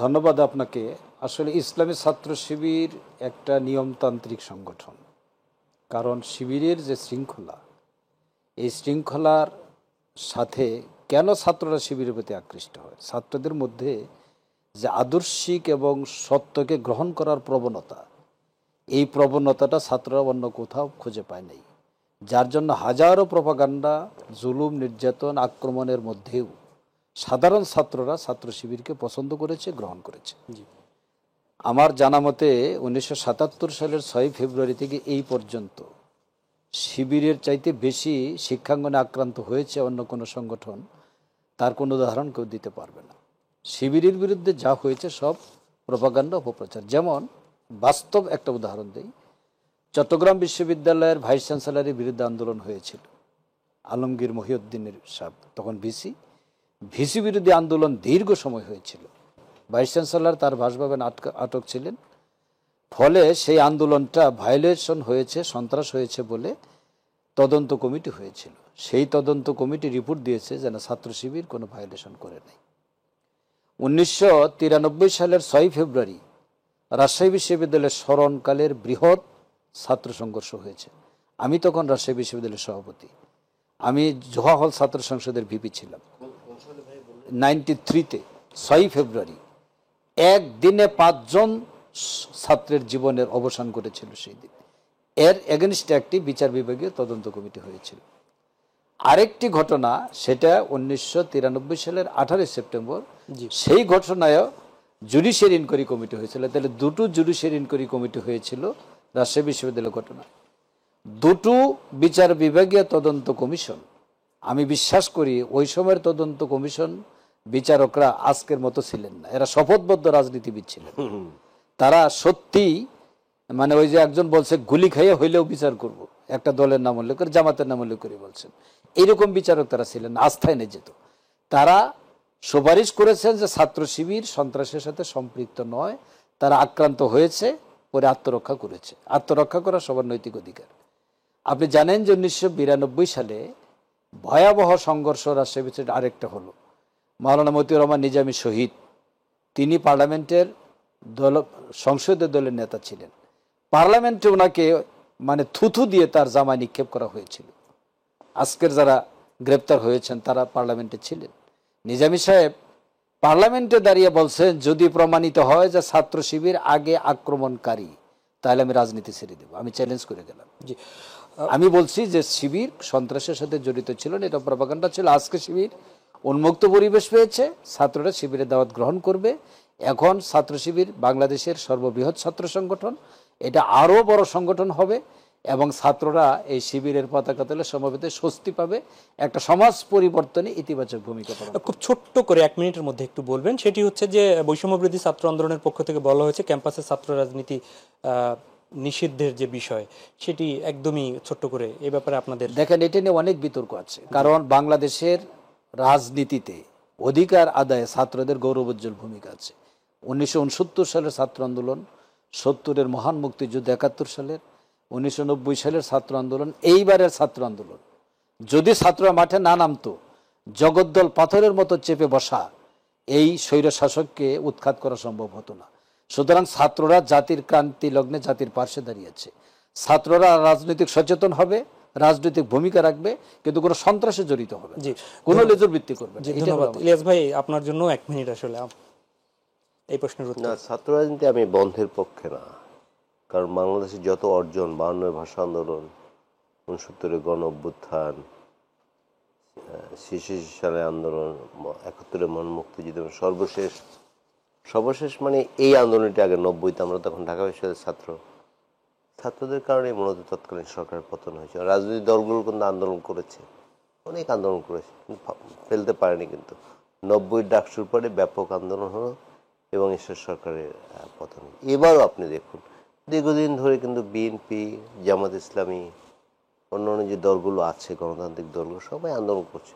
ধন্যবাদ আপনাকে। আসলে ইসলামী ছাত্র শিবির একটা নিয়মতান্ত্রিক সংগঠন। কারণ শিবিরের যে শৃঙ্খলা, এই শৃঙ্খলার সাথে কেন ছাত্ররা শিবিরের প্রতি আকৃষ্ট হয়, ছাত্রদের মধ্যে যে আদর্শিক এবং সত্যকে গ্রহণ করার প্রবণতা, এই প্রবণতাটা ছাত্ররা অন্য কোথাও খুঁজে পায় নাই। যার জন্য হাজারো প্রপাগান্ডা, জুলুম, নির্যাতন, আক্রমণের মধ্যেও সাধারণ ছাত্ররা ছাত্র শিবিরকে পছন্দ করেছে, গ্রহণ করেছে। আমার জানা মতে 1977 সালের 6 ফেব্রুয়ারি থেকে এই পর্যন্ত শিবিরের চাইতে বেশি শিক্ষাঙ্গনে আক্রান্ত হয়েছে অন্য কোনো সংগঠন, তার কোনো উদাহরণ কেউ দিতে পারবে না। শিবিরের বিরুদ্ধে যা হয়েছে সব প্রপাগান্ডা, অপপ্রচার। যেমন বাস্তব একটা উদাহরণ দিই, চট্টগ্রাম বিশ্ববিদ্যালয়ের ভাইস চ্যান্সেলরের বিরুদ্ধে আন্দোলন হয়েছিল। আলমগীর মহিউদ্দিনের সাহেব তখন ভিসি বিরোধী আন্দোলন দীর্ঘ সময় হয়েছিল। ভাইস চ্যান্সেলর তার বাসভবনে আটক ছিলেন। ফলে সেই আন্দোলনটা ভায়োলেশন হয়েছে, সন্ত্রাস হয়েছে বলে তদন্ত কমিটি হয়েছিল। সেই তদন্ত কমিটি রিপোর্ট দিয়েছে যেন ছাত্র শিবির কোনো ভায়োলেশন করে নাই। 1993 সালের 6 ফেব্রুয়ারি রাজশাহী বিশ্ববিদ্যালয়ের স্মরণকালের বৃহৎ ছাত্র সংঘর্ষ হয়েছে। আমি তখন রাজশাহী বিশ্ববিদ্যালয়ের সভাপতি, আমি জোহা হল ছাত্র সংসদের ভিপি ছিলাম। 93-তে 6 ফেব্রুয়ারি একদিনে 5 জন ছাত্রের জীবনের অবসান ঘটেছিল সেই দিন। এর এগেনস্টে একটি বিচার বিভাগীয় তদন্ত কমিটি হয়েছিল। আরেকটি ঘটনা, সেটা 1993 সালের 18 সেপ্টেম্বর। সেই ঘটনায়ও জুডিশিয়ারি ইনকোয়ারি কমিটি হয়েছিল। তাহলে দুটো জুডিশিয়ারি ইনকোয়ারি কমিটি হয়েছিল রাজশাহী বিশ্ববিদ্যালয়ের ঘটনা। দুটো বিচার বিভাগীয় তদন্ত কমিশন। আমি বিশ্বাস করি ওই সময়ের তদন্ত কমিশন বিচারকরা আজকের মতো ছিলেন না, এরা শপথবদ্ধ রাজনীতিবিদ ছিলেন। তারা সত্যি, মানে ওই যে একজন বলছে গুলি খাইয়ে হইলেও বিচার করব, একটা দলের নাম উল্লেখ করে, জামাতের নাম উল্লেখ করে বলছেন, এইরকম বিচারক তারা ছিলেন, আস্থায় নিয়ে যেত। তারা সুপারিশ করেছেন যে ছাত্র শিবির সন্ত্রাসের সাথে সম্পৃক্ত নয়, তারা আক্রান্ত হয়েছে, পরে আত্মরক্ষা করেছে। আত্মরক্ষা করা সবার নৈতিক অধিকার। আপনি জানেন যে 1992 সালে ভয়াবহ সংঘর্ষ রাজশাহী বিশ্ববিদ্যালয়ে আরেকটা হলো। মাওলানা মতিউর রহমান নিজামী শহীদ, তিনি পার্লামেন্টের সংসদীয় দলের নেতা ছিলেন। পার্লামেন্টে ওনাকে মানে থুথু দিয়ে তার জামায় নিক্ষেপ করা হয়েছিল। আজকের যারা গ্রেপ্তার হয়েছেন তারা পার্লামেন্টে ছিলেন। নিজামী সাহেব পার্লামেন্টে দাঁড়িয়ে বলছেন, যদি প্রমাণিত হয় যে ছাত্র শিবির আগে আক্রমণকারী, তাহলে আমি রাজনীতি ছেড়ে দেব। আমি চ্যালেঞ্জ করে গেলাম। আমি বলছি যে শিবির সন্ত্রাসের সাথে জড়িত ছিল না, এটা প্রপাগান্ডা ছিল। আজকে শিবির উন্মুক্ত পরিবেশ পেয়েছে, ছাত্ররা শিবিরের দাওয়াত গ্রহণ করবে। এখন ছাত্র শিবির বাংলাদেশের সর্ববৃহৎ ছাত্র সংগঠন, এটা আরও বড় সংগঠন হবে এবং ছাত্ররা এই শিবিরের পতাকা তলে সমবেতে স্বস্তি পাবে, একটা সমাজ পরিবর্তনে ইতিবাচক ভূমিকা পালন। খুব ছোট্ট করে 1 মিনিটের মধ্যে একটু বলবেন, সেটি হচ্ছে যে বৈষম্যবিরোধী ছাত্র আন্দোলনের পক্ষ থেকে বলা হয়েছে ক্যাম্পাসে ছাত্র রাজনীতি নিষিদ্ধের যে বিষয়, সেটি একদমই ছোট্ট করে এই ব্যাপারে আপনাদের। দেখেন, এটা নিয়ে অনেক বিতর্ক আছে। কারণ বাংলাদেশের রাজনীতিতে অধিকার আদায়ে ছাত্রদের গৌরবোজ্জ্বল ভূমিকা আছে। 1969 সালের ছাত্র আন্দোলন, 70-এর মহান মুক্তিযুদ্ধ, 71 সালের, 1990 সালের ছাত্র আন্দোলন, এইবারের ছাত্র আন্দোলন, যদি ছাত্ররা মাঠে না নামতো, জগদ্দল পাথরের মতো চেপে বসা এই স্বৈর শাসককে উৎখাত করা সম্ভব হতো না। সুতরাং ছাত্ররা জাতির ক্রান্তি লগ্নে জাতির পার্শ্বে দাঁড়িয়েছে। ছাত্ররা রাজনৈতিক সচেতন হবে, রাজনৈতিক ভূমিকা রাখবে, কিন্তু কোনো সন্ত্রাসে জড়িত হবে, কোনো লেজুর ভিত্তি করবে না। ধন্যবাদ ইলিয়াস ভাই, আপনার জন্য 1 মিনিট আসলে এই প্রশ্নের উত্তর। না, ছাত্র রাজনীতি আমি বন্ধের পক্ষে না। কারণ বাংলাদেশের যত অর্জন, 52-এর ভাষা আন্দোলন, 69-এর গণ অভ্যুত্থান, 86 সালে আন্দোলন, 71-এর মহান মুক্তিযুদ্ধ, সর্বশেষ মানে এই আন্দোলনটি আগে 90-তে, আমরা তখন ঢাকা বিশ্ববিদ্যালয়ের ছাত্রদের কারণে মূলত তৎকালীন সরকারের পতন হয়েছে। রাজনৈতিক দলগুলো কিন্তু আন্দোলন করেছে, অনেক আন্দোলন করেছে, ফেলতে পারেনি। কিন্তু 90-র ডাকসুর পরে ব্যাপক আন্দোলন হলো এবং ঈশ্বর সরকারের পতন। এবারও আপনি দেখুন, দীর্ঘদিন ধরে কিন্তু বিএনপি, জামাত ইসলামী, অন্যান্য যে দলগুলো আছে, গণতান্ত্রিক দলগুলো, সবাই আন্দোলন করছে,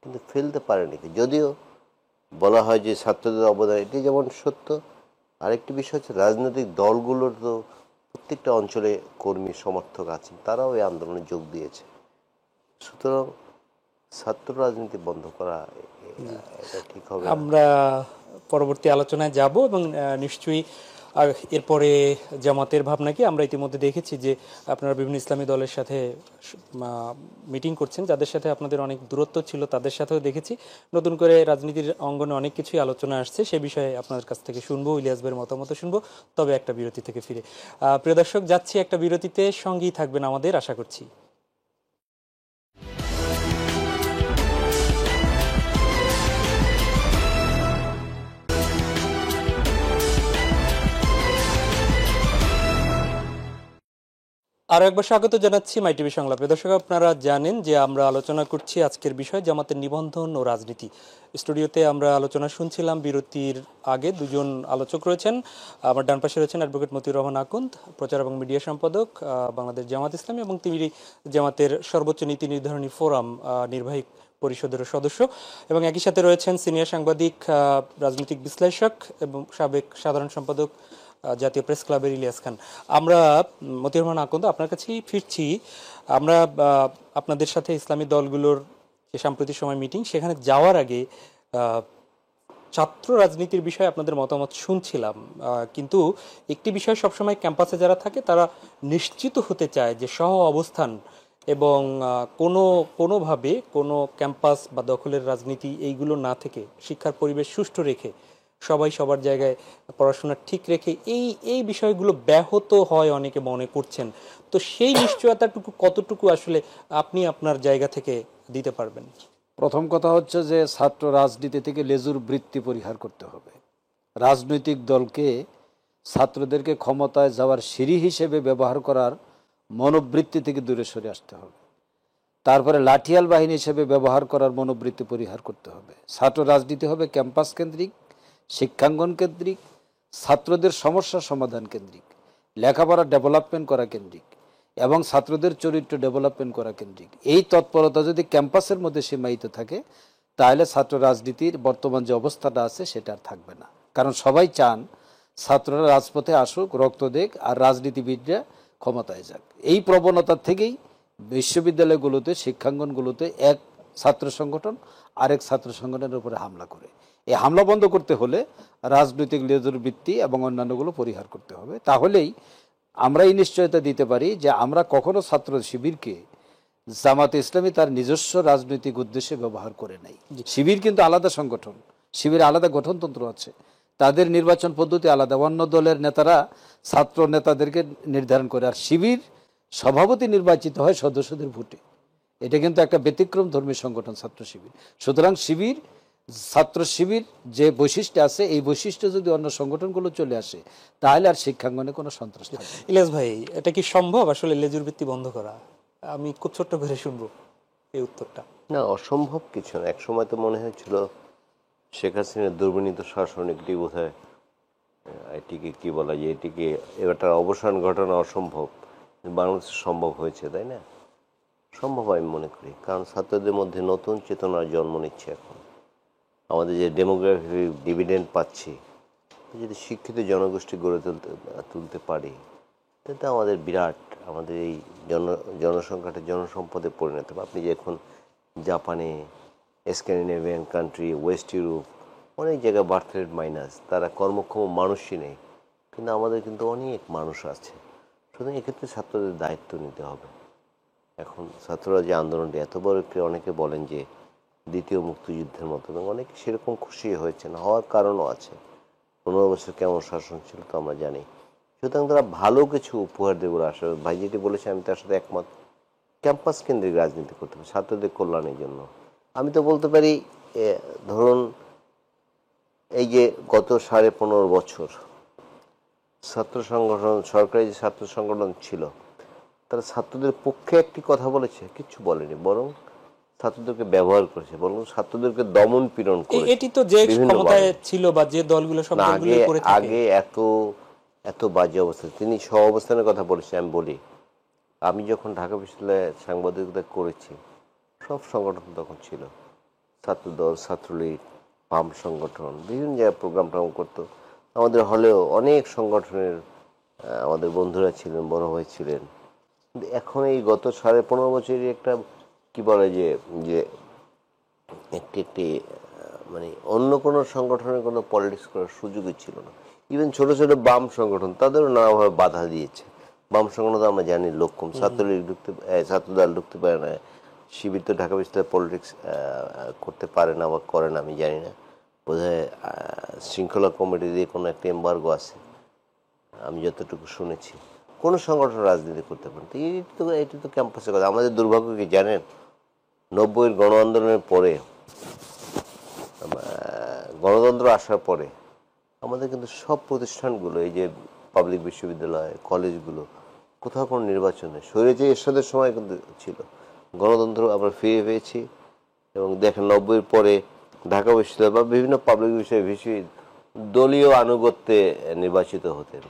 কিন্তু ফেলতে পারেনি। যদিও বলা হয় যে ছাত্রদের অবদান, এটি যেমন সত্য, আরেকটি বিষয় হচ্ছে রাজনৈতিক দলগুলোর তো প্রত্যেকটা অঞ্চলে কর্মী সমর্থক আছেন, তারাও এই আন্দোলনে যোগ দিয়েছে। সুতরাং ছাত্র রাজনীতি বন্ধ করা এটা ঠিক হবে। আমরা পরবর্তী আলোচনায় যাব এবং নিশ্চয়ই আর এরপরে জামাতের ভাবনা কি আমরা ইতিমধ্যে দেখেছি যে আপনারা বিভিন্ন ইসলামী দলের সাথে মিটিং করছেন, যাদের সাথে আপনাদের অনেক দূরত্ব ছিল তাদের সাথেও দেখেছি। নতুন করে রাজনীতির অঙ্গনে অনেক কিছুই আলোচনা আসছে, সে বিষয়ে আপনাদের কাছ থেকে শুনবো, ইলিয়াস ভাইয়ের মতামত শুনবো। তবে একটা বিরতি থেকে ফিরে প্রিয় দর্শক, যাচ্ছি একটা বিরতিতে, সঙ্গেই থাকবেন আমাদের আশা করছি। আরো একবার স্বাগত জানাচ্ছি মাই টিভি সংলাপে। দর্শক, আপনারা জানেন যে আমরা আলোচনা করছি আজকের বিষয় জামাতের নিবন্ধন ও রাজনীতি। স্টুডিওতে আমরা আলোচনা শুনছিলাম, বিরতির আগে দুজন আলোচক রয়েছেন। আমার ডান পাশে রয়েছেন অ্যাডভোকেট মতিউর রহমান আকুন্দ, প্রচার এবং মিডিয়া সম্পাদক বাংলাদেশ জামাত ইসলামী, এবং তিনি জামাতের সর্বোচ্চ নীতি নির্ধারণী ফোরাম নির্বাহী পরিষদের সদস্য, এবং একই সাথে রয়েছেন সিনিয়র সাংবাদিক, রাজনৈতিক বিশ্লেষক এবং সাবেক সাধারণ সম্পাদক জাতীয় প্রেস ক্লাবের ইলিয়াস খান। আমরা মতিউর রহমান আকন্দ আপনার কাছেই ফিরছি। আমরা আপনাদের সাথে ইসলামী দলগুলোর যে সাম্প্রতিক সময় মিটিং, সেখানে যাওয়ার আগে ছাত্র রাজনীতির বিষয়ে আপনাদের মতামত শুনছিলাম, কিন্তু একটি বিষয় সবসময় ক্যাম্পাসে যারা থাকে তারা নিশ্চিত হতে চায় যে সহ অবস্থান এবং কোনোভাবে কোনো ক্যাম্পাস বা দখলের রাজনীতি এইগুলো না থেকে শিক্ষার পরিবেশ সুষ্ঠু রেখে সবাই সবার জায়গায় পড়াশোনা ঠিক রেখে এই বিষয়গুলো ব্যাহত হয় অনেকে মনে করছেন। তো সেই নিশ্চয়তাটুকু কতটুকু আসলে আপনি আপনার জায়গা থেকে দিতে পারবেন? প্রথম কথা হচ্ছে যে ছাত্র রাজনীতি থেকে লেজুর বৃত্তি পরিহার করতে হবে। রাজনৈতিক দলকে ছাত্রদেরকে ক্ষমতায় যাওয়ার সিঁড়ি হিসেবে ব্যবহার করার মনোবৃত্তি থেকে দূরে সরে আসতে হবে। তারপরে লাঠিয়াল বাহিনী হিসেবে ব্যবহার করার মনোবৃত্তি পরিহার করতে হবে। ছাত্র রাজনীতি হবে ক্যাম্পাস কেন্দ্রিক, শিক্ষাঙ্গন কেন্দ্রিক, ছাত্রদের সমস্যা সমাধান কেন্দ্রিক, লেখাপড়া ডেভেলপমেন্ট করা কেন্দ্রিক এবং ছাত্রদের চরিত্র ডেভেলপমেন্ট করা কেন্দ্রিক। এই তৎপরতা যদি ক্যাম্পাসের মধ্যে সীমায়িত থাকে, তাহলে ছাত্র রাজনীতির বর্তমান যে অবস্থাটা আছে সেটা আর থাকবে না। কারণ সবাই চান ছাত্ররা রাজপথে আসুক, রক্ত দেখ, আর রাজনীতিবিদরা ক্ষমতায় যাক। এই প্রবণতার থেকেই বিশ্ববিদ্যালয়গুলোতে, শিক্ষাঙ্গনগুলোতে এক ছাত্র সংগঠন আরেক ছাত্র সংগঠনের উপরে হামলা করে। এই হামলা বন্ধ করতে হলে রাজনৈতিক লেজুর বৃত্তি এবং অন্যান্যগুলো পরিহার করতে হবে। তাহলেই আমরা এই নিশ্চয়তা দিতে পারি যে আমরা কখনো ছাত্র শিবিরকে জামাতে ইসলামী তার নিজস্ব রাজনৈতিক উদ্দেশ্যে ব্যবহার করে নাই। শিবির কিন্তু আলাদা সংগঠন, শিবিরে আলাদা গঠনতন্ত্র আছে, তাদের নির্বাচন পদ্ধতি আলাদা। অন্য দলের নেতারা ছাত্র নেতাদেরকে নির্ধারণ করে, আর শিবির সভাপতি নির্বাচিত হয় সদস্যদের ভোটে। এটা কিন্তু একটা ব্যতিক্রম ধর্মী সংগঠন ছাত্র শিবির। সুতরাং ছাত্র শিবির যে বৈশিষ্ট্য আছে, এই বৈশিষ্ট্য যদি অন্য সংগঠনগুলো চলে আসে, তাহলে আর শিক্ষাঙ্গনে কোনো সন্ত্রাস থাকবে না। ইলিয়াস ভাই, এটা কি সম্ভব আসলে লেজুর বৃত্তি বন্ধ করা? আমি খুব ছোট্ট করে শুনবো এই উত্তরটা। না, অসম্ভব কিছু না। এক সময় তো মনে হয়েছিল শেখ হাসিনার দুর্বিনীত শাসন একটি বোধ হয়, এটিকে কি বলা যায়, এটিকে এটার অবসান ঘটানো অসম্ভব, বাংলাদেশে সম্ভব হয়েছে, তাই না? সম্ভব আমি মনে করি, কারণ ছাত্রদের মধ্যে নতুন চেতনার জন্ম নিচ্ছে। এখন আমাদের যে ডেমোগ্রাফিক ডিভিডেন্ড পাচ্ছি, যদি শিক্ষিত জনগোষ্ঠী গড়ে তুলতে পারি, তাতে আমাদের বিরাট, আমাদের এই জনসংখ্যাটা জনসম্পদে পরিণত হবে। আপনি যে এখন জাপানে, স্ক্যান্ডিনেভিয়ান কান্ট্রি, ওয়েস্ট ইউরোপ, অনেক জায়গায় বার্থ রেট মাইনাস, তারা কর্মক্ষম মানুষই নেই, কিন্তু আমাদের কিন্তু অনেক মানুষ আছে। সুতরাং এক্ষেত্রে ছাত্রদের দায়িত্ব নিতে হবে। এখন ছাত্ররা যে আন্দোলনটি এত বড়, অনেকে বলেন যে দ্বিতীয় মুক্তিযুদ্ধের মতো, এবং অনেকে সেরকম খুশি হয়েছেন, হওয়ার কারণও আছে। 15 বছর কেমন শাসন ছিল তো আমরা জানি। সুতরাং তারা ভালো কিছু উপহার দেবে। আসলে ভাই যেটি বলেছে আমি তার সাথে একমত। ক্যাম্পাস কেন্দ্রিক রাজনীতি করতে হবে ছাত্রদের কল্যাণের জন্য। আমি তো বলতে পারি, ধরুন এই যে গত 15.5 বছর ছাত্র সংগঠন, সরকারি যে ছাত্র সংগঠন ছিল, তারা ছাত্রদের পক্ষে একটি কথা বলেছে? কিচ্ছু বলেনি, বরং ছাত্রদেরকে ব্যবহার করেছে, বরং ছাত্রদেরকে দমন পীড়ন করেছে। এটি তো যে ক্ষমতায় ছিল বা যে দলগুলো সব দলগুলো করে থাকে, আগে এত বাজে অবস্থা। তিনি সহ অবস্থানের কথা বলেছে। আমি বলি, আমি যখন ঢাকা বিশ্ববিদ্যালয়ে সাংবাদিকতা করেছি, সব সংগঠন তখন ছিল, ছাত্রদল, ছাত্রলীগ, বাম সংগঠন, বিভিন্ন জায়গায় প্রোগ্রাম করতো। আমাদের হলেও অনেক সংগঠনের আমাদের বন্ধুরা ছিলেন, বড় ভাই ছিলেন। কিন্তু এখন এই গত 15.5 বছরই একটা কি বলে যে একটি মানে অন্য কোনো সংগঠনের কোনো পলিটিক্স করার সুযোগই ছিল না। ইভেন ছোট ছোট বাম সংগঠন তাদেরও নানাভাবে বাধা দিয়েছে। বাম সংগঠন তো আমরা জানি লোক কম, ছাত্রলীগ ছাত্রদল ঢুকতে পারে না, শিবির তো ঢাকা বিশ্ববিদ্যালয়ে পলিটিক্স করতে পারে না বা করে না আমি জানি না, বোধহয় শৃঙ্খলা কমিটি দিয়ে কোনো একটা এম্বার্গো আছে আমি যতটুকু শুনেছি। কোনো সংগঠন রাজনীতি করতে পারে না, এটি তো ক্যাম্পাসের কথা। আমাদের দুর্ভাগ্য কি জানেন, 90-এর গণ আন্দোলনের পরে, গণতন্ত্র আসার পরে আমাদের কিন্তু সব প্রতিষ্ঠানগুলো, এই যে পাবলিক বিশ্ববিদ্যালয়, কলেজগুলো, কোথাও কোনো নির্বাচন নেই। স্বৈরাচারী এরশাদের সময় কিন্তু ছিল, গণতন্ত্র আমরা ফিরে পেয়েছি। এবং দেখেন 90-এর পরে ঢাকা বিশ্ববিদ্যালয় বা বিভিন্ন পাবলিক বিশ্ববিদ্যালয় দলীয় আনুগত্যে নির্বাচিত হতেন।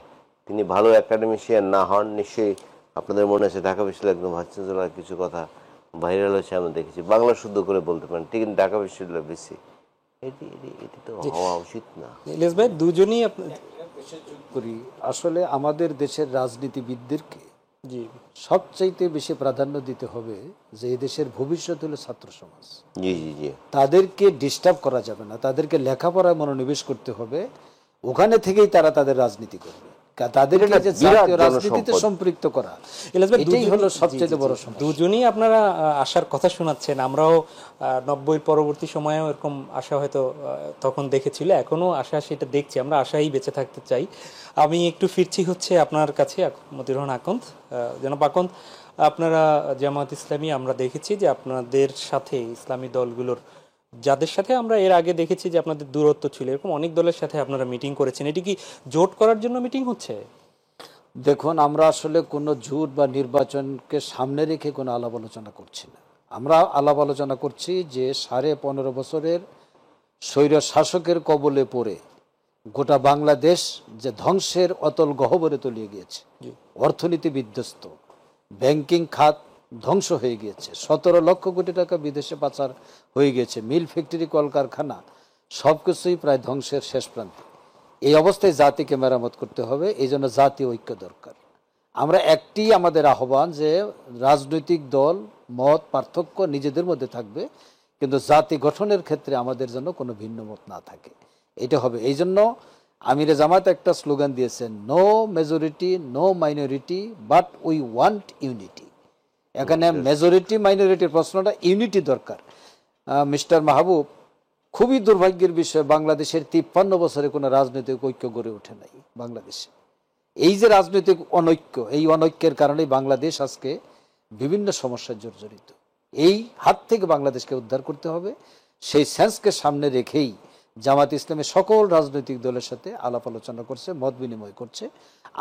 তিনি ভালো একাডেমিশিয়ান না হন, নিশ্চয়ই আপনাদের মনে আছে ঢাকা বিশ্ববিদ্যালয় একদম ভাইস চ্যান্সেলর কিছু কথা ভাইরাল হয়েছে, আমরা দেখেছি। বাংলা শুদ্ধ করে বলতে পারেন, ঠিক ঢাকা বিশ্ববিদ্যালয় বেশি। এটি তো হওয়া উচিত না। ইলিয়াস ভাই, দুজনই করি আসলে আমাদের দেশের রাজনীতিবিদদেরকে জি সবচাইতে বেশি প্রাধান্য দিতে হবে যে এই দেশের ভবিষ্যৎ হলো ছাত্র সমাজ। জি জি জি, তাদেরকে ডিস্টার্ব করা যাবে না, তাদেরকে লেখাপড়ায় মনোনিবেশ করতে হবে, ওখানে থেকেই তারা তাদের রাজনীতি করবে। তাদেরকে যে জাতীয় রাজনীতিতে সম্পৃক্ত করা, এটাই হলো সবচেয়ে বড় সমস্যা। দুজনই আপনারা আশার কথা শোনাচ্ছেন। আমরাও 90-এর পরবর্তী সময়েও এরকম আশা হয়তো তখন দেখেছিল, এখনো আশা সেটা দেখছি, আমরা আশাই বেঁচে থাকতে চাই। আমি একটু ফিরছি হচ্ছে আপনার কাছে, মতিউর রহমান আকন্দ। জনাব আকন্দ, আপনারা জামায়াত ইসলামী, আমরা দেখেছি যে আপনাদের সাথে ইসলামী দলগুলোর যাদের সাথে আমরা এর আগে দেখেছি যে আপনাদের দূরত্ব ছিল, এরকম অনেক দলের সাথে আপনারা মিটিং করেছেন। এটি কি জোট করার জন্য মিটিং হচ্ছে? দেখুন, আমরা আসলে কোনো জোট বা নির্বাচনকে সামনে রেখে কোনো আলাপ আলোচনা করছি না। আমরা আলাপ আলোচনা করছি যে 15.5 বছরের স্বৈর শাসকের কবলে পড়ে গোটা বাংলাদেশ যে ধ্বংসের অতল গহ্বরে তলিয়ে গিয়েছে, অর্থনীতি বিধ্বস্ত, ব্যাংকিং খাত ধ্বংস হয়ে গিয়েছে, 17 লক্ষ কোটি টাকা বিদেশে পাচার হয়ে গেছে, মিল ফ্যাক্টরি কলকারখানা সবকিছুই প্রায় ধ্বংসের শেষ প্রান্তে। এই অবস্থায় জাতিকে মেরামত করতে হবে, এই জন্য জাতীয় ঐক্য দরকার। আমরা একটি আমাদের আহ্বান যে রাজনৈতিক দল মত পার্থক্য নিজেদের মধ্যে থাকবে, কিন্তু জাতি গঠনের ক্ষেত্রে আমাদের জন্য কোনো ভিন্ন মত না থাকে, এটা হবে। এই জন্য আমিরে জামাত একটা স্লোগান দিয়েছেন, no majority no minority but we want unity. এখানে মেজরিটি মাইনরিটির প্রশ্নটা, ইউনিটি দরকার। মিস্টার মাহবুব, খুবই দুর্ভাগ্যের বিষয়, বাংলাদেশের 53 বছরে কোনো রাজনৈতিক ঐক্য গড়ে ওঠে নাই বাংলাদেশে। এই যে রাজনৈতিক অনৈক্য, এই অনৈক্যের কারণেই বাংলাদেশ আজকে বিভিন্ন সমস্যায় জর্জরিত। এই হাত থেকে বাংলাদেশকে উদ্ধার করতে হবে। সেই সেন্সকে সামনে রেখেই জামাত ইসলামের সকল রাজনৈতিক দলের সাথে আলাপ আলোচনা করছে, মত বিনিময় করছে।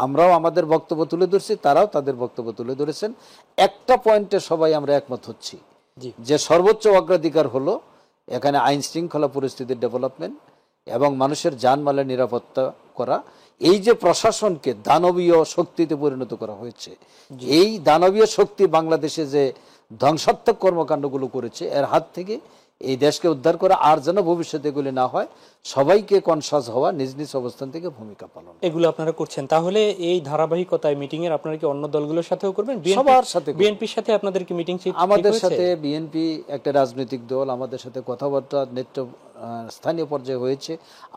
আমরাও আমাদের বক্তব্য তুলে ধরছি, তারাও তাদের বক্তব্য তুলে ধরেছেন। একটা পয়েন্টে সবাই আমরা একমত হচ্ছি যে সর্বোচ্চ অগ্রাধিকার হলো এখানে আইন শৃঙ্খলা পরিস্থিতির ডেভেলপমেন্ট এবং মানুষের জানমালের নিরাপত্তা করা। এই যে প্রশাসনকে দানবীয় শক্তিতে পরিণত করা হয়েছে, এই দানবীয় শক্তি বাংলাদেশে যে ধ্বংসাত্মক কর্মকাণ্ডগুলো করেছে, এর হাত থেকে এই দেশকে উদ্ধার করা, আর যেন ভবিষ্যতে এগুলি না হয়, সবাইকে কনসাস হওয়া, নিজ নিজ অবস্থান থেকে ভূমিকা পালন, এগুলো আপনারা করছেন। তাহলে এই ধারাবাহিকতায় মিটিং এর আপনারা কি অন্য দলগুলোর সাথেও করবেন? সবার সাথে, বিএনপির সাথে আপনাদের কি মিটিং? আমাদের সাথে বিএনপি একটা রাজনৈতিক দল, আমাদের সাথে কথাবার্তা নেতৃত্ব স্থানীয় পর্যায়ে হয়েছে,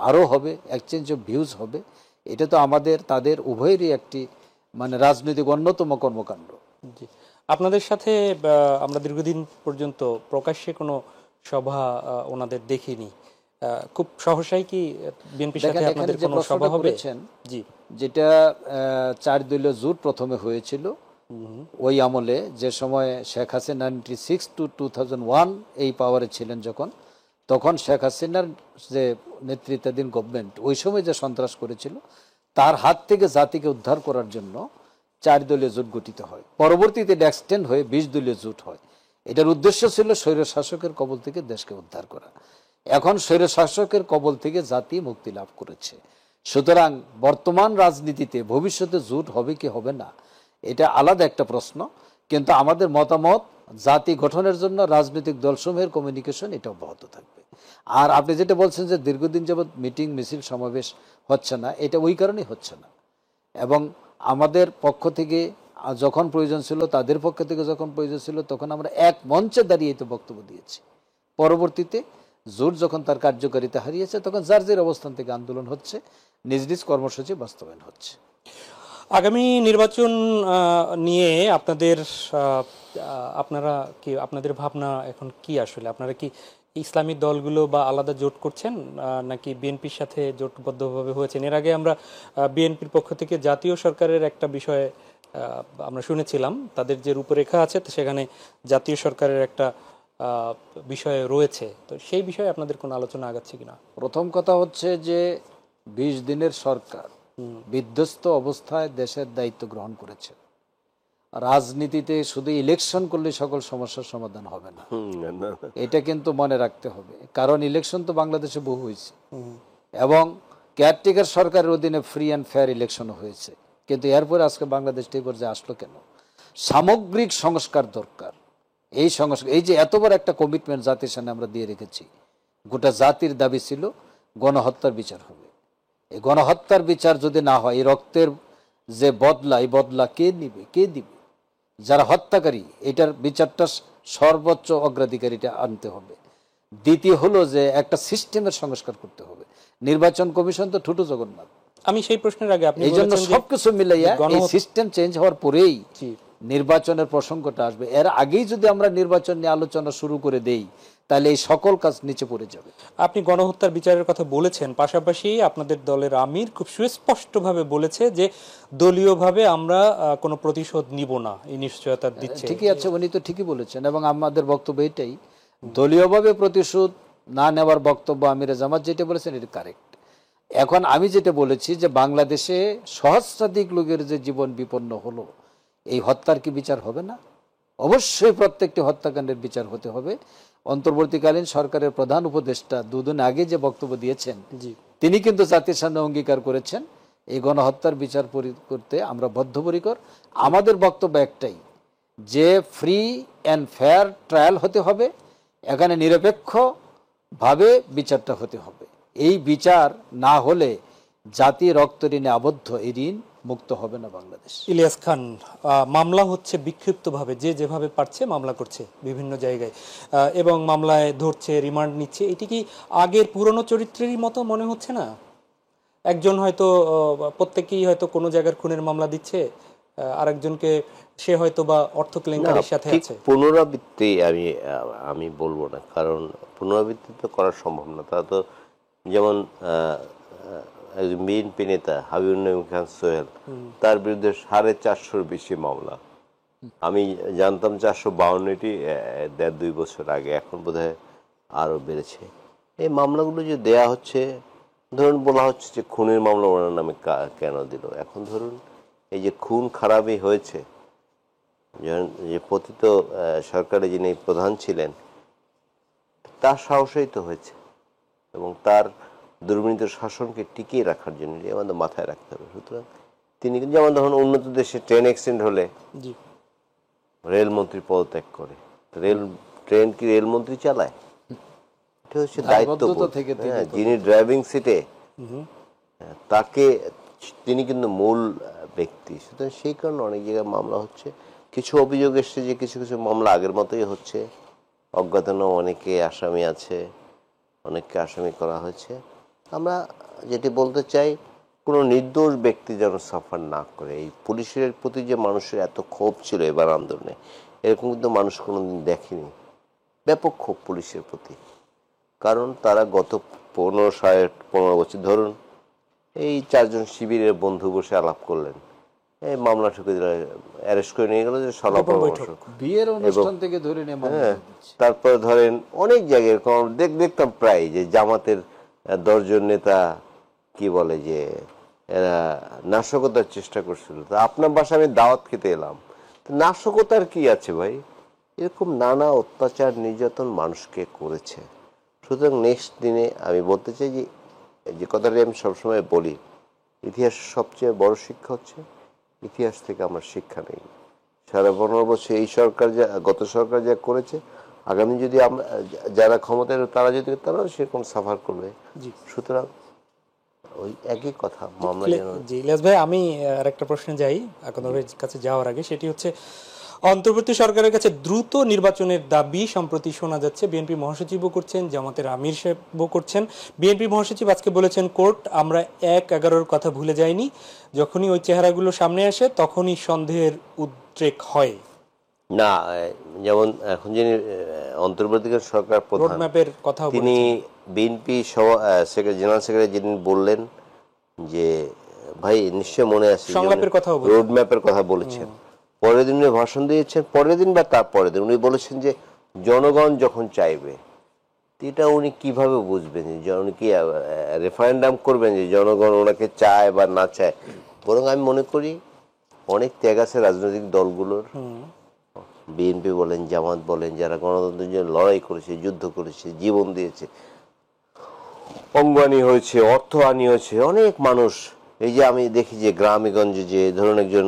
আরও হবে, এক্সচেঞ্জ অফ ভিউজ হবে। এটা তো আমাদের তাদের উভয়েরই একটি মানে রাজনৈতিক অন্যতম কর্মকাণ্ড। জি, আপনাদের সাথে আমরা দীর্ঘদিন পর্যন্ত প্রকাশ্যে কোনো সভা ওনাদের দেখিনি, খুব সহসাই কি বিএনপির সাথে আপনাদের কোনো সভা হবে? জি, যেটা 4 দলীয় জোট প্রথমে হয়েছিল ওই আমলে, যে সময় শেখ হাসিনা 96 to 2001 এই পাওয়ারে ছিলেন, তখন শেখ হাসিনার যে নেতৃত্বাধীন গভর্নমেন্ট ওই সময় যে সন্ত্রাস করেছিল, তার হাত থেকে জাতিকে উদ্ধার করার জন্য 4 দলীয় জোট গঠিত হয়। পরবর্তীতে এটা এক্সটেন্ড হয়ে 20 দলীয় জোট হয়। এটার উদ্দেশ্য ছিল স্বৈর শাসকের কবল থেকে দেশকে উদ্ধার করা। এখন স্বৈর শাসকের কবল থেকে জাতি মুক্তি লাভ করেছে। সুতরাং বর্তমান রাজনীতিতে ভবিষ্যতে জোট হবে কি হবে না, এটা আলাদা একটা প্রশ্ন, কিন্তু আমাদের মতামত জাতি গঠনের জন্য রাজনৈতিক দলসমূহের কমিউনিকেশন এটা অব্যাহত থাকবে। আর আপনি যেটা বলছেন যে দীর্ঘদিন যাবৎ মিটিং মিছিল সমাবেশ হচ্ছে না, এটা ওই কারণেই হচ্ছে না। এবং আমাদের পক্ষ থেকে যখন প্রয়োজন ছিল, তাদের পক্ষ থেকে যখন প্রয়োজন ছিল, তখন আমরা এক মঞ্চে দাঁড়িয়ে তো বক্তব্য দিয়েছি। পরবর্তীতে জোট যখন তার কার্যকারিতা হারিয়েছে, তখন যার যার অবস্থান থেকে আন্দোলন হচ্ছে, নিজ নিজ কর্মসূচি বাস্তবায়ন হচ্ছে। আগামী নির্বাচন নিয়ে আপনারা কি, আপনাদের ভাবনা এখন কি? আসলে আপনারা কি ইসলামিক দলগুলো বা আলাদা জোট করছেন, নাকি বিএনপির সাথে জোটবদ্ধভাবে হয়েছেন? এর আগে আমরা বিএনপির পক্ষ থেকে জাতীয় সরকারের একটা বিষয়ে আমরা শুনেছিলাম, তাদের যে রূপরেখা আছে তো সেখানে জাতীয় সরকারের একটা বিষয় রয়েছে, তো সেই বিষয়ে আপনাদের কোনো আলোচনা আগাচ্ছে কিনা? প্রথম কথা হচ্ছে যে 20 দিনের সরকার বিধ্বস্ত অবস্থায় দেশের দায়িত্ব গ্রহণ করেছে। রাজনীতিতে শুধু ইলেকশন করলে সকল সমস্যার সমাধান হবে না, এটা কিন্তু মনে রাখতে হবে। কারণ ইলেকশন তো বাংলাদেশে বহু হয়েছে, এবং কেয়ারটেকার সরকারের অধীনে ফ্রি অ্যান্ড ফেয়ার ইলেকশন হয়েছে, কিন্তু এরপরে আজকে বাংলাদেশ এই পর্যায়ে আসলো কেন? সামগ্রিক সংস্কার দরকার। এই সংস্কার, এই যে এত বড় একটা কমিটমেন্ট জাতির সামনে আমরা দিয়ে রেখেছি, গোটা জাতির দাবি ছিল গণহত্যার বিচার হবে। এই গণহত্যার বিচার যদি না হয়, এই রক্তের যে বদলা, এই বদলা কে নিবে, কে দিবে? যারা হত্যাকারী, এটার বিচারটা সর্বোচ্চ অগ্রাধিকারীটা আনতে হবে। দ্বিতীয় হলো যে একটা সিস্টেমের সংস্কার করতে হবে। নির্বাচন কমিশন তো ঠুটু জগন্নাথ। আমি সেই প্রশ্নের আগে আপনি এই জন্য সবকিছু মিলাইয়া এই সিস্টেম চেঞ্জ হওয়ার পরেই নির্বাচনের প্রসঙ্গটা আসবে। এর আগেই যদি আমরা নির্বাচন নিয়ে আলোচনা শুরু করে দেই, তাহলে এই সকল কাজ নিচে পড়ে যাবে। আপনি গণহত্যার বিচারের কথা বলেছেন, পাশাপাশি আপনাদের দলের আমির খুব সুস্পষ্টভাবে বলেছে যে দলীয়ভাবে আমরা কোনো প্রতিশোধ নিব না, এই নিশ্চয়তা দিচ্ছে। ঠিকই আছে, উনি তো ঠিকই বলেছেন, এবং আমাদের বক্তব্য এটাই, দলীয়ভাবে প্রতিশোধ না নেওয়ার বক্তব্য আমিরে জামাত যেটা বলেছেন এটা কারেক্ট। এখন আমি যেটা বলেছি যে বাংলাদেশে সহস্রাধিক লোকের যে জীবন বিপন্ন হলো, এই হত্যার কি বিচার হবে না? অবশ্যই প্রত্যেকটি হত্যাকাণ্ডের বিচার হতে হবে। অন্তর্বর্তীকালীন সরকারের প্রধান উপদেষ্টা দুদিন আগে যে বক্তব্য দিয়েছেন, তিনি কিন্তু জাতির সামনে অঙ্গীকার করেছেন এই গণহত্যার বিচার করতে আমরা বদ্ধপরিকর। আমাদের বক্তব্য একটাই, যে ফ্রি অ্যান্ড ফেয়ার ট্রায়াল হতে হবে, এখানে নিরপেক্ষভাবে বিচারটা হতে হবে। এই বিচার না হলে জাতি রক্ত ঋণে আবদ্ধ, এই ঋণ মুক্ত হবে না বাংলাদেশ। ইলিয়াস খান, মামলা হচ্ছে বিক্ষিপ্তভাবে, যে যেভাবে পারছে মামলা করছে বিভিন্ন জায়গায়, এবং মামলায় ধরছে, রিমান্ড নিচ্ছে। এটি কি আগের পুরনো চরিত্রেরই মতো মনে হচ্ছে না? একজন হয়তো, প্রত্যেকেই হয়তো কোনো জায়গার খুনের মামলা দিচ্ছে, আরেকজনকে সে হয়তো বা অর্থ কেলেঙ্কারির সাথে আছে। পুনরাবৃত্তি আমি বলবো না, কারণ পুনরাবৃত্তি তো করা সম্ভব না। তা তো যেমন একজন বিএনপি নেতা হাবিবুর রহমান খান সোহেল, তার বিরুদ্ধে 450-র বেশি মামলা। আমি জানতাম 452টি 1.5-2 বছর আগে, এখন বোধহয় আরও বেড়েছে। এই মামলাগুলো যে দেয়া হচ্ছে, ধরুন বলা হচ্ছে যে খুনের মামলা ওনার নামে কেন দিল। এখন ধরুন এই যে খুন খারাপই হয়েছে, যে পতিত সরকারে যিনি প্রধান ছিলেন, তার সাহসেই তো হয়েছে, এবং তার দুর্নীত শাসনকে টিকিয়ে রাখার জন্য আমাদের মাথায় রাখতে হবে। সুতরাং তিনি, যেমন ধরুন উন্নত দেশে ট্রেন অ্যাক্সিডেন্ট হলে রেলমন্ত্রী পদত্যাগ করে, ট্রেন কি রেলমন্ত্রী চালায়? এটা হচ্ছে দায়িত্ব। যিনি ড্রাইভিং সিটে, তাকে, তিনি কিন্তু মূল ব্যক্তি। সুতরাং সেই কারণে অনেক জায়গায় মামলা হচ্ছে। কিছু অভিযোগ এসছে যে কিছু কিছু মামলা আগের মতোই হচ্ছে, অজ্ঞাতনামা অনেকে আসামি আছে, অনেককে আসামি করা হয়েছে। আমরা যেটি বলতে চাই, কোনো নির্দোষ ব্যক্তি যেন সাফার না করে। এই পুলিশের প্রতি যে মানুষের এত ক্ষোভ ছিল এবার আন্দোলনে, এরকম কিন্তু মানুষ কোনোদিন দেখেনি। ব্যাপক ক্ষোভ পুলিশের প্রতি, কারণ তারা গত 15 বছর ধরুন এই 4 জন শিবিরের বন্ধু বসে আলাপ করলেন, এই মামলা ঠুকে দিল, অ্যারেস্ট করে নিয়ে গেল যে বিয়ের অনুষ্ঠান থেকে ধরে নিয়ে। হ্যাঁ, তারপরে ধরেন অনেক জায়গায় দেখতাম প্রায় যে জামাতের 10 জন নেতা কি বলে যে এরা নাশকতার চেষ্টা করছিল। তো আপনার বাসায় আমি দাওয়াত খেতে এলাম, তো নাশকতার কি আছে ভাই? এরকম নানা অত্যাচার নির্যাতন মানুষকে করেছে। সুতরাং নেক্সট দিনে আমি বলতে চাই যে কথাটি আমি সবসময় বলি, ইতিহাসের সবচেয়ে বড় শিক্ষা হচ্ছে ইতিহাস থেকে আমরা শিক্ষা নেই। 15.5 বছর এই সরকার যা, গত সরকার যা করেছে, আগামী যদি আমরা যারা ক্ষমতায় তারা যদি, তারাও সেরকম সাফার করবে। সুতরাং ওই একই কথা মামলা। ইলিয়াস ভাই, আমি আরেকটা প্রশ্নে যাই আপনাদের কাছে যাওয়ার আগে, সেটি হচ্ছে অন্তর্বর্তী সরকারের কাছে দ্রুত নির্বাচনের দাবি সম্প্রতি শোনা যাচ্ছে। বিএনপি মহাসচিবও করছেন, জামাতের আমির সাহেবও করছেন। বিএনপি মহাসচিব আজকে বলেছেন, কোর্ট আমরা ১/১১-র কথা ভুলে যাইনি, যখনই ওই চেহারাগুলো সামনে আসে তখনই সন্দেহের উদ্রেক হয়। না, যেমন এখন যিনি অন্তর্বর্তীকালীন সরকার প্রধান, রোডম্যাপের কথা তিনি বিএনপি জেনারেল সেক্রেটারি যিনি বললেন যে ভাই নিশ্চয় মনে আছে সংলাপের কথাও বলেছেন, রোডম্যাপের কথা বলেছেন। পরের দিন উনি ভাষণ দিয়েছেন, পরের দিন বা তার পরের দিন উনি বলেছেন যে জনগণ যখন চাইবে। এটা উনি কিভাবে বুঝবেন যে উনি কি রেফারেন্ডাম করবেন যে জনগণ ওনাকে চায় বা না চায়? বরং আমি মনে করি অনেক ত্যাগ আছে রাজনৈতিক দলগুলোর, বিএনপি বলেন, জামাত বলেন, যারা গণতন্ত্রের জন্য লড়াই করেছে, যুদ্ধ করেছে, জীবন দিয়েছে, অঙ্গহানি হয়েছে, অর্থহানি হয়েছে, অনেক মানুষ। এই যে আমি দেখি যে গ্রামেগঞ্জে যে ধরুন একজন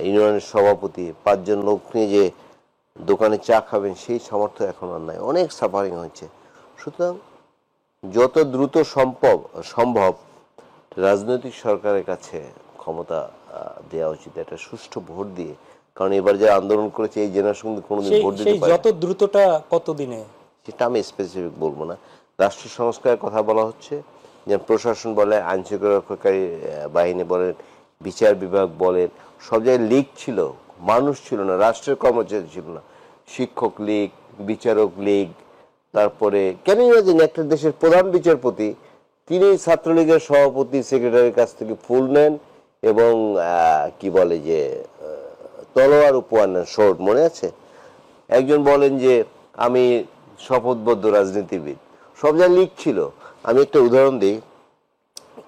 ইউনিয়নের সভাপতি ৫ জন লোক নিয়ে যে দোকানে চা খাবেন, সেই সামর্থ্য এখন আর নাই, অনেক সাফারিং হচ্ছে। সুতরাং যত দ্রুত সম্ভব রাজনৈতিক সরকারের কাছে ক্ষমতা দেওয়া উচিত, একটা সুষ্ঠু ভোট দিয়ে। কারণ এবার যারা আন্দোলন করেছে এই জেনারেশন কোনোদিন ভোট দিতে পারে। যত দ্রুতটা কতদিনে সেটা আমি স্পেসিফিক বলবো না। রাষ্ট্র সংস্কারের কথা বলা হচ্ছে, যেমন প্রশাসন বলে, আইন শৃঙ্খলা রক্ষাকারী বাহিনী বলেন, বিচার বিভাগ বলেন, সব জায়গায় লীগ ছিল, মানুষ ছিল না, রাষ্ট্রের কর্মচারী ছিল না। শিক্ষক লীগ, বিচারক লীগ, তারপরে কেন জানি একটা দেশের প্রধান বিচারপতি তিনি ছাত্রলীগের সভাপতি সেক্রেটারির কাছ থেকে ফুল নেন এবং কি বলে যে তলোয়ার উপহার নেন, শোর্ট, মনে আছে? একজন বলেন যে আমি শপথবদ্ধ রাজনীতিবিদ, সব জায়গায় লীগ ছিল। আমি একটা উদাহরণ দিই,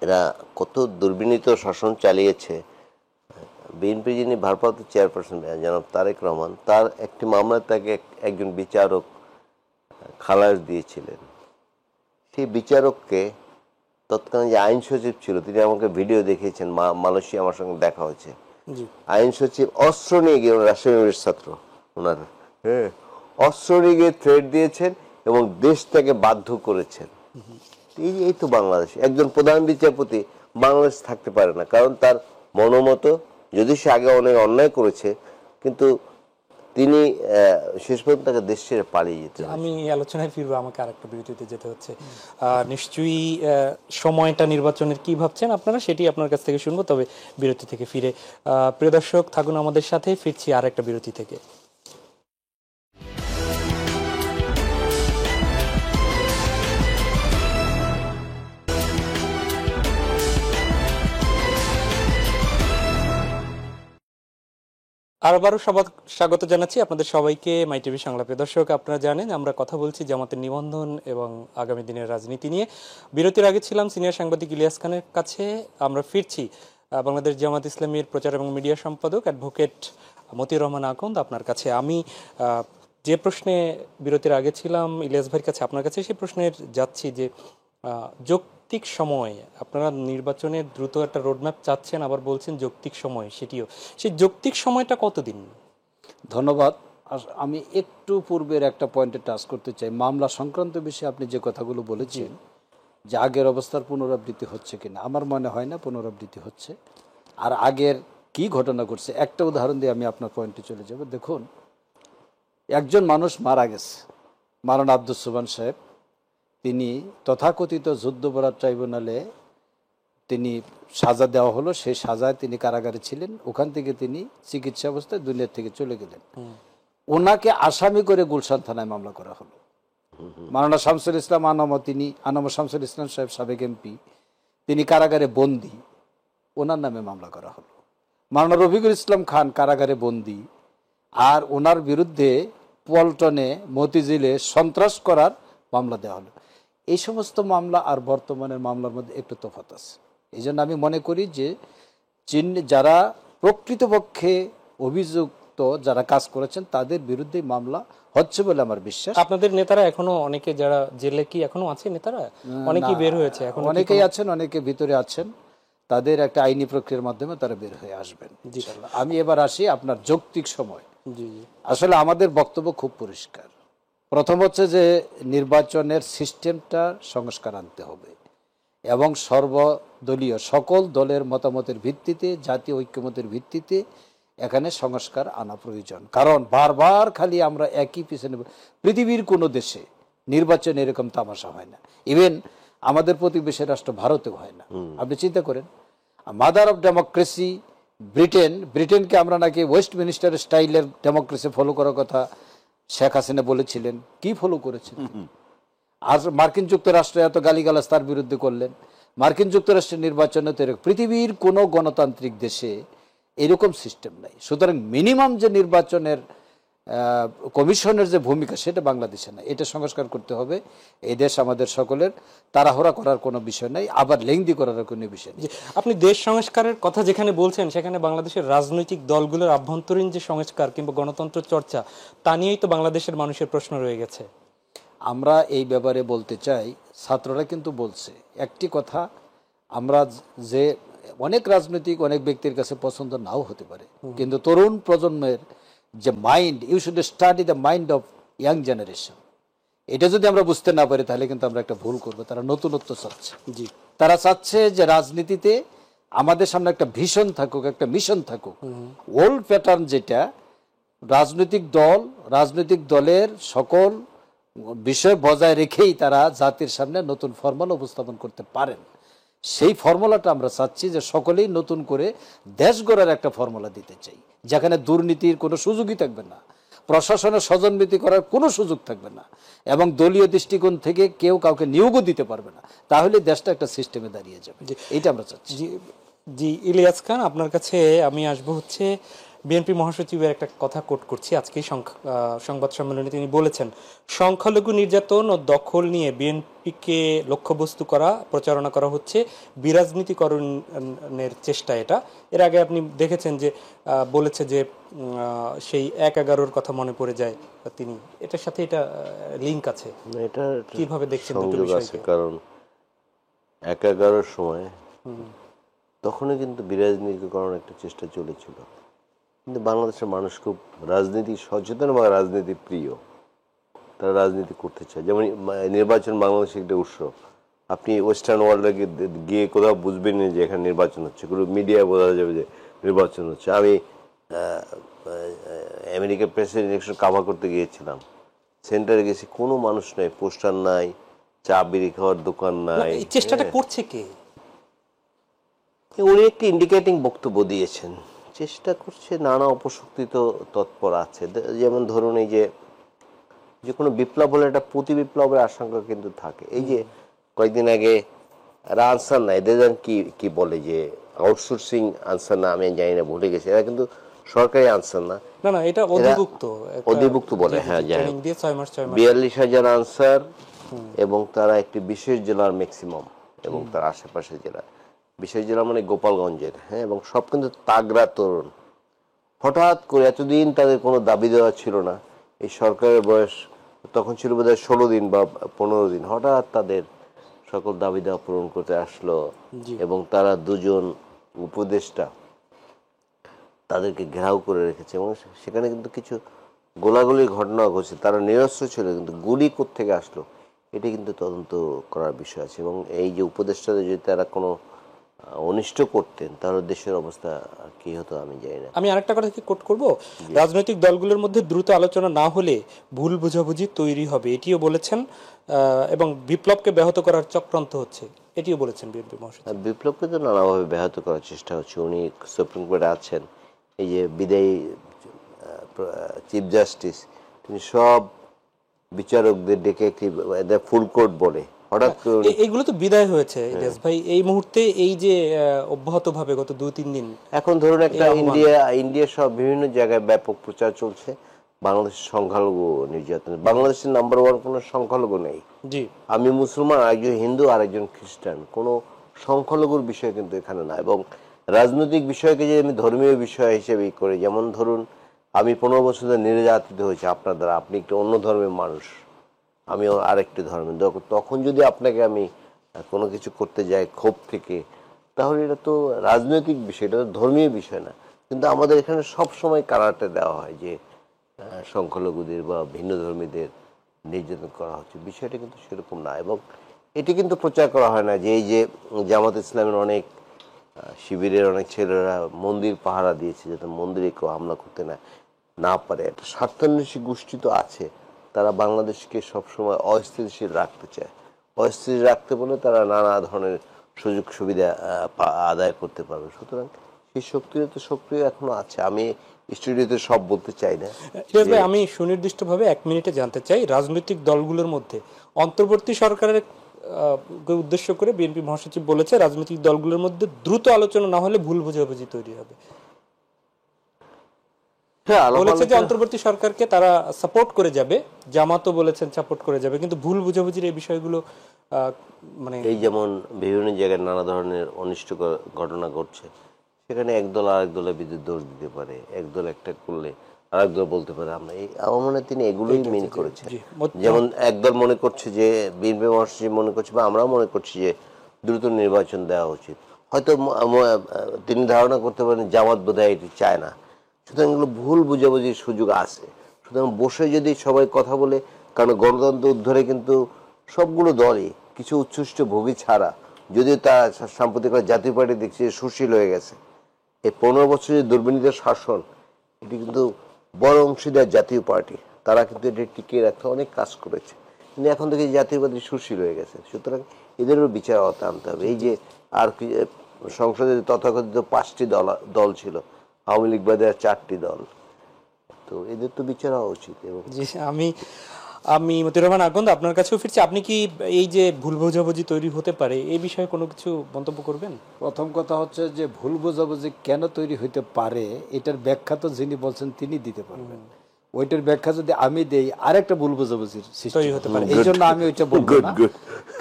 এরা কত দুর্বিনীত শাসন চালিয়েছে। বিএনপি যিনি ভারপ্রাপ্ত চেয়ারপারসন জনাব তারেক রহমান, তার একটি মামলায় তাকে একজন বিচারক খালাস দিয়েছিলেন। সেই বিচারককে তৎকালীন যে আইন সচিব ছিল তিনি আমাকে ভিডিও দেখিয়েছেন, মালয়েশিয়া আমার সঙ্গে দেখা হয়েছে। আইন সচিব অস্ত্র নিয়ে গিয়ে, রাজশাহী ইউনিভার্সিটির ছাত্র ওনার, অস্ত্র নিয়ে গিয়ে থ্রেট দিয়েছেন এবং দেশ থেকে বাধ্য করেছেন। এই তো বাংলাদেশ। একজন প্রধান বিচারপতি বাংলাদেশ থাকতে পারে না, কারণ তার মনোমতো, যদি সে আগে অনেক অন্যায় করেছে, কিন্তু তিনি শেষ পর্যন্ত তাকে দেশ ছেড়ে পালিয়ে যেতে। আমি এই আলোচনায় ফিরবো, আমাকে আরেকটা বিরতিতে যেতে হচ্ছে। নিশ্চয়ই সময়টা নির্বাচনের কি ভাবছেন আপনারা, সেটি আপনার কাছ থেকে শুনবো, তবে বিরতি থেকে ফিরে। প্রিয় দর্শক, থাকুন আমাদের সাথে, ফিরছি আর একটা বিরতি থেকে। আবারও স্বাগত জানাচ্ছি আপনাদের সবাইকে মাই টিভি সংলাপে। দর্শক, আপনারা জানেন আমরা কথা বলছি জামাতের নিবন্ধন এবং আগামী দিনের রাজনীতি নিয়ে। বিরতির আগে ছিলাম সিনিয়র সাংবাদিক ইলিয়াস খানের কাছে। আমরা ফিরছি বাংলাদেশ জামাত ইসলামীর প্রচার এবং মিডিয়া সম্পাদক অ্যাডভোকেট মতিউর রহমান আকন্দ আপনার কাছে। আমি যে প্রশ্নে বিরতির আগে ছিলাম ইলিয়াস ভাইয়ের কাছে, আপনার কাছে সেই প্রশ্নের যাচ্ছি যে যৌক্তিক সময়, আপনারা নির্বাচনের দ্রুত একটা রোডম্যাপ চাচ্ছেন, আবার বলছেন যৌক্তিক সময়, সেটিও সেই যৌক্তিক সময়টা কতদিন? ধন্যবাদ। আমি একটু পূর্বের একটা পয়েন্টে টাচ করতে চাই, মামলা সংক্রান্ত বিষয়ে আপনি যে কথাগুলো বলেছেন যে আগের অবস্থার পুনরাবৃত্তি হচ্ছে কিনা, আমার মনে হয় না পুনরাবৃত্তি হচ্ছে। আর আগের কি ঘটনা ঘটছে একটা উদাহরণ দিয়ে আমি আপনার পয়েন্টে চলে যাব। দেখুন, একজন মানুষ মারা গেছে, মাওলানা আব্দুস সোবহান সাহেব, তিনি তথাকথিত যুদ্ধাপরাধ ট্রাইব্যুনালে তিনি সাজা দেওয়া হলো, সেই সাজায় তিনি কারাগারে ছিলেন, ওখান থেকে তিনি চিকিৎসা অবস্থায় দুনিয়া থেকে চলে গেলেন। ওনাকে আসামি করে গুলশান থানায় মামলা করা হলো। মাওলানা শামসুল ইসলাম আনম শামসুল ইসলাম সাহেব, সাবেক এমপি, তিনি কারাগারে বন্দী, ওনার নামে মামলা করা হলো। মাওলানা রফিকুল ইসলাম খান কারাগারে বন্দী, আর ওনার বিরুদ্ধে পল্টনে মতিঝিলে সন্ত্রাস করার মামলা দেওয়া হলো। এই সমস্ত মামলা আর বর্তমানের মামলার মধ্যে একটু তফাৎ আছে। এই জন্য আমি মনে করি যে যারা প্রকৃতপক্ষে অভিযুক্ত, যারা কাজ করেছেন, তাদের বিরুদ্ধে মামলা হচ্ছে বলে আমার বিশ্বাস। আপনাদের নেতারা এখনো অনেকে যারা জেলে, কি এখনো আছে নেতারা? অনেকেই বের হয়েছে, এখন অনেকেই আছেন, অনেকে ভিতরে আছেন, তাদের একটা আইনি প্রক্রিয়ার মাধ্যমে তারা বের হয়ে আসবেন ইনশাআল্লাহ। আমি এবার আসি আপনার যৌক্তিক সময়। আসলে আমাদের বক্তব্য খুব পরিষ্কার। প্রথম হচ্ছে যে নির্বাচনের সিস্টেমটা সংস্কার আনতে হবে এবং সর্বদলীয় সকল দলের মতামতের ভিত্তিতে, জাতীয় ঐক্যমতের ভিত্তিতে এখানে সংস্কার আনা প্রয়োজন। কারণ বারবার খালি আমরা একই পিছনে, পৃথিবীর কোনো দেশে নির্বাচন এরকম তামাশা হয় না, ইভেন আমাদের প্রতিবেশী রাষ্ট্র ভারতেও হয় না। আপনি চিন্তা করেন, মাদার অফ ডেমোক্রেসি ব্রিটেনকে আমরা নাকি ওয়েস্টমিনিস্টার স্টাইলের ডেমোক্রেসি ফলো করার কথা শেখ হাসিনা বলেছিলেন, কি ফলো করেছেন? আর মার্কিন যুক্তরাষ্ট্র এত গালিগালাজ তার বিরুদ্ধে করলেন। মার্কিন যুক্তরাষ্ট্রের নির্বাচনে তো পৃথিবীর কোনো গণতান্ত্রিক দেশে এরকম সিস্টেম নাই। সুতরাং মিনিমাম যে নির্বাচনের কমিশনের যে ভূমিকা, সেটা বাংলাদেশে নাই। এটা সংস্কার করতে হবে। এই দেশ আমাদের সকলের, তাড়াহুড়া করার কোনো বিষয় নাই, আবার লেংদি করার কোনো বিষয় নেই। আপনি দেশ সংস্কারের কথা যেখানে বলছেন, সেখানে বাংলাদেশের রাজনৈতিক দলগুলোর আভ্যন্তরীণ যে সংস্কার কিংবা গণতন্ত্র চর্চা, তা নিয়েই তো বাংলাদেশের মানুষের প্রশ্ন রয়ে গেছে। আমরা এই ব্যাপারে বলতে চাই, ছাত্ররা কিন্তু বলছে একটি কথা, আমরা যে অনেক রাজনৈতিক অনেক ব্যক্তির কাছে পছন্দ নাও হতে পারে, কিন্তু তরুণ প্রজন্মের যে mind, you should study the mind of young generation, এটা যদি আমরা বুঝতে না পারি তাহলে কিন্তু আমরা একটা ভুল করবো। তারা নতুনত্ব চাচ্ছে। জি, তারা চাচ্ছে যে রাজনীতিতে আমাদের সামনে একটা ভিশন থাকুক, একটা মিশন থাকুক। ওল্ড প্যাটার্ন যেটা, রাজনৈতিক দলের সকল বিষয় বজায় রেখেই তারা জাতির সামনে নতুন ফর্মুলা উপস্থাপন করতে পারেন। সেই ফর্মুলাটা আমরা চাচ্ছি যে সকলেই নতুন করে দেশ গড়ার একটা ফর্মুলা দিতে চাই, যেখানে দুর্নীতির কোনো সুযোগই থাকবে না, প্রশাসনের স্বজনপ্রীতি করার কোনো সুযোগ থাকবে না, এবং দলীয় দৃষ্টিকোণ থেকে কেউ কাউকে নিয়োগও দিতে পারবে না। তাহলে দেশটা একটা সিস্টেমে দাঁড়িয়ে যাবে। এইটা আমরা চাচ্ছি। জি ইলিয়াস খান, আপনার কাছে আমি আসবো হচ্ছে বিএনপি মহাসচিবের একটা কথা কোট করছি। আজকেই সংবাদ সম্মেলনে তিনি বলেছেন, সংখ্যালঘু নির্যাতন ও দখল নিয়ে বিএনপিকে লক্ষ্যবস্তু করা, প্রচারণা করা হচ্ছে, বিরাজনীতিকরণের চেষ্টা এটা। এর আগে আপনি দেখেছেন যে বলেছে যে সেই ১/১১-র কথা মনে পড়ে যায় তিনি, এটার সাথে এটা লিঙ্ক আছে। এটা কিভাবে দেখছেন দুটো সংযোগ আছে, বিষয়কে? কারণ ১/১১-র সময় তখনও কিন্তু বিরাজনীতিকরণ একটা চেষ্টা চলেছিল, কিন্তু বাংলাদেশের মানুষ খুব রাজনীতি সচেতন এবং রাজনীতি প্রিয়, তারা রাজনীতি করতে চায়। যেমন নির্বাচন বাংলাদেশের একটা উৎসব। আপনি ওয়েস্টার্ন ওয়ার্ল্ডে গিয়ে কোথাও বুঝবেন না যে এখানে নির্বাচন হচ্ছে, কোনো মিডিয়ায় বোঝা যাবে যে নির্বাচন হচ্ছে। আমি আমেরিকার প্রেসিডেন্ট ইলেকশন কাভার করতে গিয়েছিলাম, সেন্টারে গেছি, কোনো মানুষ নাই, পোস্টার নাই, চা বিড়ি খাওয়ার দোকান নাই। এই চেষ্টাটা করছে কে? উনি একটি ইন্ডিকেটিং বক্তব্য দিয়েছেন, চেষ্টা করছে, নানা অপশক্তি তো তৎপর আছে। যেমন ধরুন, এই যে কোনো বিপ্লব হলে একটা প্রতি বিপ্লবের আশঙ্কা কিন্তু থাকে। এই যে কয়েকদিন আগে এরা আনসার না, এদের কি বলে যে আউটসোর্সিং আনসার না, আমি জানি না, ভুলে গেছি। এরা কিন্তু সরকারি আনসার না, না এটা অধিভুক্ত বলে। হ্যাঁ, ৪২,০০০ আনসার, এবং তারা একটি বিশেষ জেলার ম্যাক্সিমাম, এবং তার আশেপাশের জেলা, বিশেষ জেলা মানে গোপালগঞ্জের। হ্যাঁ, এবং সব কিন্তু তাগড়া তরুণ। হঠাৎ করে, এতদিন তাদের কোনো দাবি দেওয়া ছিল না, এই সরকারের বয়স তখন ছিল বোধহয় ১৬ দিন বা ১৫ দিন, হঠাৎ তাদের সকল দাবি দেওয়া পূরণ করতে আসলো, এবং তারা দুজন উপদেষ্টা তাদেরকে ঘেরাও করে রেখেছে, এবং সেখানে কিন্তু কিছু গোলাগুলির ঘটনা ঘটছে। তারা নিরস্ত্র ছিল, কিন্তু গুলি কোত্থেকে আসলো এটি কিন্তু তদন্ত করার বিষয় আছে। এবং এই যে উপদেষ্টাদের যদি তারা কোনো অনিষ্ট করতেন, তাহলে দেশের অবস্থা কি হতো আমি জানি না। আমি আরেকটা কথা কি কোট করব, রাজনৈতিক দলগুলোর মধ্যে দ্রুত আলোচনা না হলে ভুল বোঝাবুঝি তৈরি হবে, এটিও বলেছেন। এবং বিপ্লবকে ব্যাহত করার চক্রান্ত হচ্ছে, এটিও বলেছেন বিএনপি মহাসচিব। বিপ্লবকে তো নানাভাবে ব্যাহত করার চেষ্টা হচ্ছে। উনি সুপ্রিম কোর্টে আছেন, এই যে বিদায়ী চিফ জাস্টিস, তিনি সব বিচারকদের ডেকে একটি ফুল কোর্ট বলে, হঠাৎ করে এইগুলো তো বিদায় হয়েছে ইলিয়াস ভাই, এই মুহূর্তে এই যে অব্যাহতভাবে গত ২-৩ দিন, এখন ধরুন একটা ইন্ডিয়া সব বিভিন্ন জায়গায় ব্যাপক প্রচার চলছে বাংলাদেশের সংখ্যালঘু নির্যাতন। বাংলাদেশের নাম্বার 1 কোনো সংখ্যালঘু নেই। জি, আমি মুসলমান, আরেকজন হিন্দু, আরেকজন খ্রিস্টান, কোনো সংখ্যালঘুর বিষয় কিন্তু এখানে না। এবং রাজনৈতিক বিষয়কে যদি আমি ধর্মীয় বিষয় হিসেবে করি, যেমন ধরুন আমি 15 বছর ধরে নির্যাতিত হয়েছি আপনার দ্বারা, আপনি একটু অন্য ধর্মের মানুষ, আমি আরেকটি ধর্মের, তখন যদি আপনাকে আমি কোনো কিছু করতে যাই ক্ষোভ থেকে, তাহলে এটা তো রাজনৈতিক বিষয়, এটা তো ধর্মীয় বিষয় না। কিন্তু আমাদের এখানে সব সময় কারাটা দেওয়া হয় যে সংখ্যালঘুদের বা ভিন্ন ধর্মীদের নির্যাতন করা হচ্ছে, বিষয়টা কিন্তু সেরকম না। এবং এটি কিন্তু প্রচার করা হয় না যে এই যে জামাত ইসলামের অনেক শিবিরের অনেক ছেলেরা মন্দির পাহারা দিয়েছে যাতে মন্দিরে কেউ হামলা করতে না পারে। একটা স্বার্থান্বেষী গোষ্ঠী তো আছে, তারা বাংলাদেশকে সবসময় অস্থিতিশীল রাখতে চায়। অস্থির রাখতে বলে তারা নানা ধরনের সুযোগ সুবিধা আদায় করতে পারবে। সুতরাং সেই শক্তিও তো সক্রিয় এখনো আছে। আমি স্টুডিওতে সব বলতে চাই না। আমি সুনির্দিষ্টভাবে 1 মিনিটে জানতে চাই, রাজনৈতিক দলগুলোর মধ্যে অন্তর্বর্তী সরকারের উদ্দেশ্য করে বিএনপি মহাসচিব বলেছে রাজনৈতিক দলগুলোর মধ্যে দ্রুত আলোচনা না হলে ভুল বোঝাবুঝি তৈরি হবে। বলেছে যে অন্তর্বর্তী সরকারকে তারা সাপোর্ট করে যাবে, জামাতও বলেছেন সাপোর্ট করে যাবে, কিন্তু ভুল বোঝাবুঝির এই বিষয়গুলো মানে এই যেমন বিভিন্ন জায়গায় নানা ধরনের অনিষ্ট ঘটনা ঘটছে, সেখানে একদল আরেক দলের বিরুদ্ধে দোষ দিতে পারে, একদল একটা করলে আরেক দল বলতে পারে আমরা আমার মনে হয় তিনি এগুলোই মেনে করেছেন। যেমন একদল মনে করছে যে বিএনপি মহাসচিব মনে করছে বা আমরাও মনে করছি যে দ্রুত নির্বাচন দেওয়া উচিত, হয়তো তিনি ধারণা করতে পারেন জামাত বোধহয় এটি চায় না। সুতরাং এগুলো ভুল বুঝাবুঝির সুযোগ আছে। সুতরাং বসে যদি সবাই কথা বলে, কারণ গণতন্ত্র উদ্ধারে কিন্তু সবগুলো দলই কিছু উচ্ছিষ্ট ভোগী ছাড়া, যদিও তা সাম্প্রতিক জাতীয় পার্টি দেখছি সুশীল হয়ে গেছে, এই 15 বছরের দুর্বিনীত শাসন এটি কিন্তু বড় অংশীদার জাতীয় পার্টি, তারা কিন্তু এটি টিকিয়ে রাখতে অনেক কাজ করেছে, কিন্তু এখন থেকে জাতীয় পার্টি সুশীল হয়ে গেছে। সুতরাং এদেরও বিচার আওতায় আনতে হবে। এই যে আর কি সংসদে তথাকথিত 5টি দল ছিল, আওয়ামী লীগ বাদে 4টি দল, তো এদের তো বিচার হওয়া উচিত। এবং আমি মতিউর রহমান আকন্দ আপনার কাছেও ফিরছি, আপনি কি এই যে ভুল বোঝাবুঝি তৈরি হতে পারে এই বিষয়ে কোনো কিছু মন্তব্য করবেন? প্রথম কথা হচ্ছে যে ভুল বোঝাবুঝি কেন তৈরি হইতে পারে এটার ব্যাখ্যা তো যিনি বলছেন তিনি দিতে পারবেন। ওইটার ব্যাখ্যা যদি আমি দেই আরেকটা ভুল বোঝাবুঝির সৃষ্টি হতে পারে, এই জন্য আমি ওইটা বলবো না।